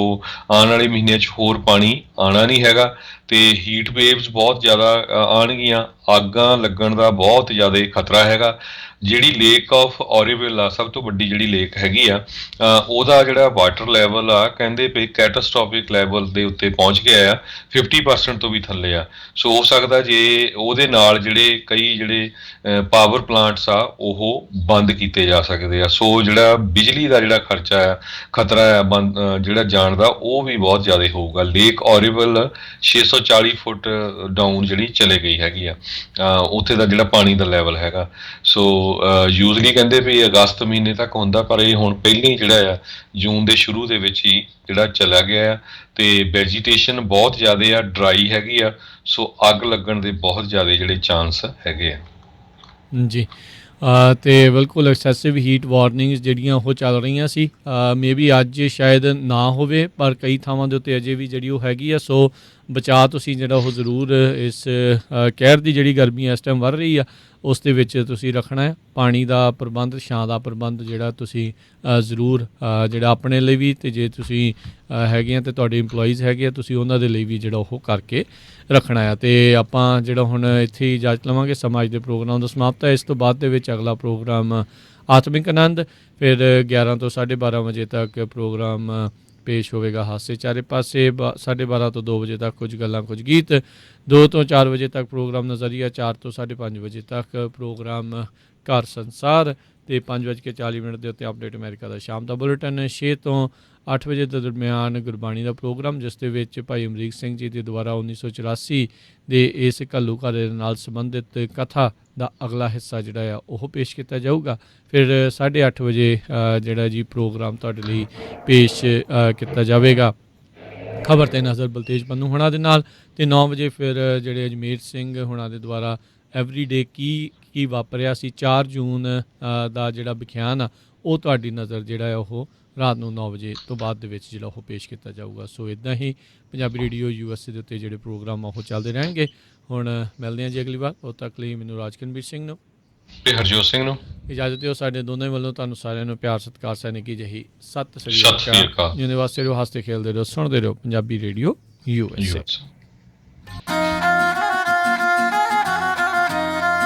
ਆਉਣ ਵਾਲੇ ਮਹੀਨਿਆਂ 'ਚ ਹੋਰ ਪਾਣੀ ਆਉਣਾ ਨਹੀਂ ਹੈਗਾ ਤੇ ਹੀਟ ਵੇਵਸ ਬਹੁਤ ਜ਼ਿਆਦਾ ਆਉਣਗੀਆਂ। ਅੱਗਾਂ ਲੱਗਣ ਦਾ ਬਹੁਤ ਜ਼ਿਆਦਾ ਖਤਰਾ ਹੈਗਾ। ਜਿਹੜੀ ਲੇਕ ਆਫ ਔਰੇਵਿਲ ਆ, ਸਭ ਤੋਂ ਵੱਡੀ ਜਿਹੜੀ ਲੇਕ ਹੈਗੀ ਆ, ਉਹਦਾ ਜਿਹੜਾ ਵਾਟਰ ਲੈਵਲ ਆ ਕਹਿੰਦੇ ਵੀ ਕੈਟਾਸਟ੍ਰੋਫਿਕ ਲੈਵਲ ਦੇ ਉੱਤੇ ਪਹੁੰਚ ਗਿਆ ਆ, 50% ਤੋਂ ਵੀ ਥੱਲੇ ਆ। ਸੋ ਹੋ ਸਕਦਾ ਜੇ ਉਹਦੇ ਨਾਲ ਜਿਹੜੇ ਕਈ ਜਿਹੜੇ ਪਾਵਰ ਪਲਾਂਟਸ ਆ ਉਹ ਬੰਦ ਕੀਤੇ ਜਾ ਸਕਦੇ ਆ। ਸੋ ਜਿਹੜਾ ਬਿਜਲੀ ਦਾ ਜਿਹੜਾ ਖਰਚਾ ਆ, ਖਤਰਾ ਆ ਜਿਹੜਾ ਜਾਣ ਦਾ, ਉਹ ਵੀ ਬਹੁਤ ਜ਼ਿਆਦਾ ਹੋਊਗਾ। ਲੇਕ ਔਰੇਵਿਲ 640 ਫੁੱਟ ਡਾਊਨ ਜਿਹੜੀ ਚਲੇ ਗਈ ਹੈਗੀ ਆ, ਉੱਥੇ ਦਾ ਜਿਹੜਾ ਪਾਣੀ ਦਾ ਲੈਵਲ ਹੈਗਾ। ਸੋ ਯੂਜ਼ਲੀ ਕਹਿੰਦੇ ਵੀ ਅਗਸਤ ਮਹੀਨੇ ਤੱਕ ਹੁੰਦਾ, ਪਰ ਇਹ ਹੁਣ ਪਹਿਲਾਂ ਹੀ ਜਿਹੜਾ ਆ ਜੂਨ ਦੇ ਸ਼ੁਰੂ ਦੇ ਵਿੱਚ ਹੀ ਜਿਹੜਾ ਚਲਾ ਗਿਆ ਆ। ਤੇ ਵੈਜੀਟੇਸ਼ਨ ਬਹੁਤ ਜ਼ਿਆਦਾ ਆ, ਡਰਾਈ ਹੈਗੀ ਆ। ਸੋ ਅੱਗ ਲੱਗਣ ਦੇ ਬਹੁਤ ਜ਼ਿਆਦਾ ਜਿਹੜੇ ਚਾਂਸ ਹੈਗੇ ਆ ਜੀ। ਤੇ ਬਿਲਕੁਲ ਐਕਸੈਸਿਵ ਹੀਟ ਵਾਰਨਿੰਗਸ ਜਿਹੜੀਆਂ ਉਹ ਚੱਲ ਰਹੀਆਂ ਸੀ, ਮੇ ਬੀ ਅੱਜ ਸ਼ਾਇਦ ਨਾ ਹੋਵੇ, ਪਰ ਕਈ ਥਾਵਾਂ ਦੇ ਉੱਤੇ ਅਜੇ ਵੀ ਜਿਹੜੀ ਉਹ ਹੈਗੀ ਆ। ਸੋ ਬਚਾਅ ਤੁਸੀਂ ਜਿਹੜਾ ਉਹ ਜ਼ਰੂਰ ਇਸ ਕਹਿਰ ਦੀ ਜਿਹੜੀ ਗਰਮੀ ਇਸ ਟਾਈਮ ਵੱਧ ਰਹੀ ਆ ਉਸ ਦੇ ਵਿੱਚ ਤੁਸੀਂ ਰੱਖਣਾ ਹੈ। ਪਾਣੀ ਦਾ ਪ੍ਰਬੰਧ, ਛਾਂ ਦਾ ਪ੍ਰਬੰਧ ਜਿਹੜਾ ਤੁਸੀਂ ਜ਼ਰੂਰ ਜਿਹੜਾ ਆਪਣੇ ਲਈ ਵੀ, ਅਤੇ ਜੇ ਤੁਸੀਂ ਹੈਗੇ ਆ ਅਤੇ ਤੁਹਾਡੇ ਇੰਪਲੋਈਜ਼ ਹੈਗੇ ਆ, ਤੁਸੀਂ ਉਹਨਾਂ ਦੇ ਲਈ ਵੀ ਜਿਹੜਾ ਉਹ ਕਰਕੇ ਰੱਖਣਾ ਹੈ। ਅਤੇ ਆਪਾਂ ਜਿਹੜਾ ਹੁਣ ਇੱਥੇ ਹੀ ਇਜਾਜ਼ਤ ਲਵਾਂਗੇ। ਸਮਾਂ ਅੱਜ ਦੇ ਪ੍ਰੋਗਰਾਮ ਦਾ ਸਮਾਪਤ ਹੈ। ਇਸ ਤੋਂ ਬਾਅਦ ਦੇ ਵਿੱਚ ਅਗਲਾ ਪ੍ਰੋਗਰਾਮ ਆਤਮਿਕ ਆਨੰਦ, ਫਿਰ 11 ਤੋਂ 12:30 ਵਜੇ ਤੱਕ ਪ੍ਰੋਗਰਾਮ ਪੇਸ਼ ਹੋਵੇਗਾ ਹਾਸੇ ਚਾਰੇ ਪਾਸੇ। 12:30 ਤੋਂ 2 ਵਜੇ ਤੱਕ ਕੁਝ ਗੱਲਾਂ ਕੁਝ ਗੀਤ। 2 ਤੋਂ 4 ਵਜੇ ਤੱਕ ਪ੍ਰੋਗਰਾਮ ਨਜ਼ਰੀਆ। 4 ਤੋਂ 5:30 ਵਜੇ ਤੱਕ ਪ੍ਰੋਗਰਾਮ ਘਰ ਸੰਸਾਰ, ਅਤੇ 5:40 ਦੇ ਉੱਤੇ ਅਪਡੇਟ ਅਮਰੀਕਾ ਦਾ ਸ਼ਾਮ ਦਾ ਬੁਲੇਟਿਨ। 6 ਤੋਂ 8 ਵਜੇ ਦੇ ਦਰਮਿਆਨ ਗੁਰਬਾਣੀ ਦਾ ਪ੍ਰੋਗਰਾਮ, ਜਿਸ ਦੇ ਵਿੱਚ ਭਾਈ ਅਮਰੀਕ ਸਿੰਘ ਜੀ ਦੇ ਦੁਆਰਾ 1984 ਦੇ ਇਸ ਘੱਲੂਘਾਰੇ ਦੇ ਨਾਲ ਸੰਬੰਧਿਤ ਕਥਾ ਦਾ ਅਗਲਾ ਹਿੱਸਾ ਜਿਹੜਾ ਆ ਉਹ ਪੇਸ਼ ਕੀਤਾ ਜਾਊਗਾ। ਫਿਰ 8:30 ਵਜੇ ਜਿਹੜਾ ਜੀ ਪ੍ਰੋਗਰਾਮ ਤੁਹਾਡੇ ਲਈ ਪੇਸ਼ ਕੀਤਾ ਜਾਵੇਗਾ ਖਬਰ 'ਤੇ ਨਜ਼ਰ ਬਲਤੇਜ ਪੰਨੂ ਹੋਣਾ ਦੇ ਨਾਲ। ਅਤੇ 9 ਵਜੇ ਫਿਰ ਜਿਹੜੇ ਅਜਮੇਰ ਸਿੰਘ ਹੋਣਾ ਦੇ ਦੁਆਰਾ ਐਵਰੀਡੇ ਕੀ ਵਾਪਰਿਆ ਸੀ 4 ਜੂਨ ਦਾ ਜਿਹੜਾ ਵਿਖਿਆਨ ਆ, ਉਹ ਤੁਹਾਡੀ ਨਜ਼ਰ ਜਿਹੜਾ ਆ ਉਹ ਰਾਤ ਨੂੰ 9 ਵਜੇ ਤੋਂ ਬਾਅਦ ਦੇ ਵਿੱਚ ਜਿਹੜਾ ਉਹ ਪੇਸ਼ ਕੀਤਾ ਜਾਊਗਾ। ਸੋ ਇੱਦਾਂ ਹੀ ਪੰਜਾਬੀ ਰੇਡੀਓ USA ਦੇ ਉੱਤੇ ਜਿਹੜੇ ਪ੍ਰੋਗਰਾਮ ਆ ਉਹ ਚੱਲਦੇ ਰਹਿਣਗੇ। ਹੁਣ ਮਿਲਦੇ ਹਾਂ ਜੀ ਅਗਲੀ ਵਾਰ। ਉਦੋਂ ਤੱਕ ਲਈ ਮੈਨੂੰ ਰਾਜਕਨਵੀਰ ਸਿੰਘ ਨੂੰ ਤੇ ਹਰਜੋਤ ਸਿੰਘ ਨੂੰ ਇਜਾਜ਼ਤ ਦਿਓ। ਸਾਡੇ ਦੋਨਾਂ ਵੱਲੋਂ ਤੁਹਾਨੂੰ ਸਾਰਿਆਂ ਨੂੰ ਪਿਆਰ ਸਤਿਕਾਰ ਸੈਨਿਕੀ ਜਿਹੀ ਸਤਿ ਸ੍ਰੀ ਅਕਾਲ। ਯੂਨੀਵਰਸਿਟੀ ਰਹੋ, ਹੱਸਦੇ ਖੇਲਦੇ ਰਹੋ, ਸੁਣਦੇ ਰਹੋ ਪੰਜਾਬੀ ਰੇਡੀਓ USA।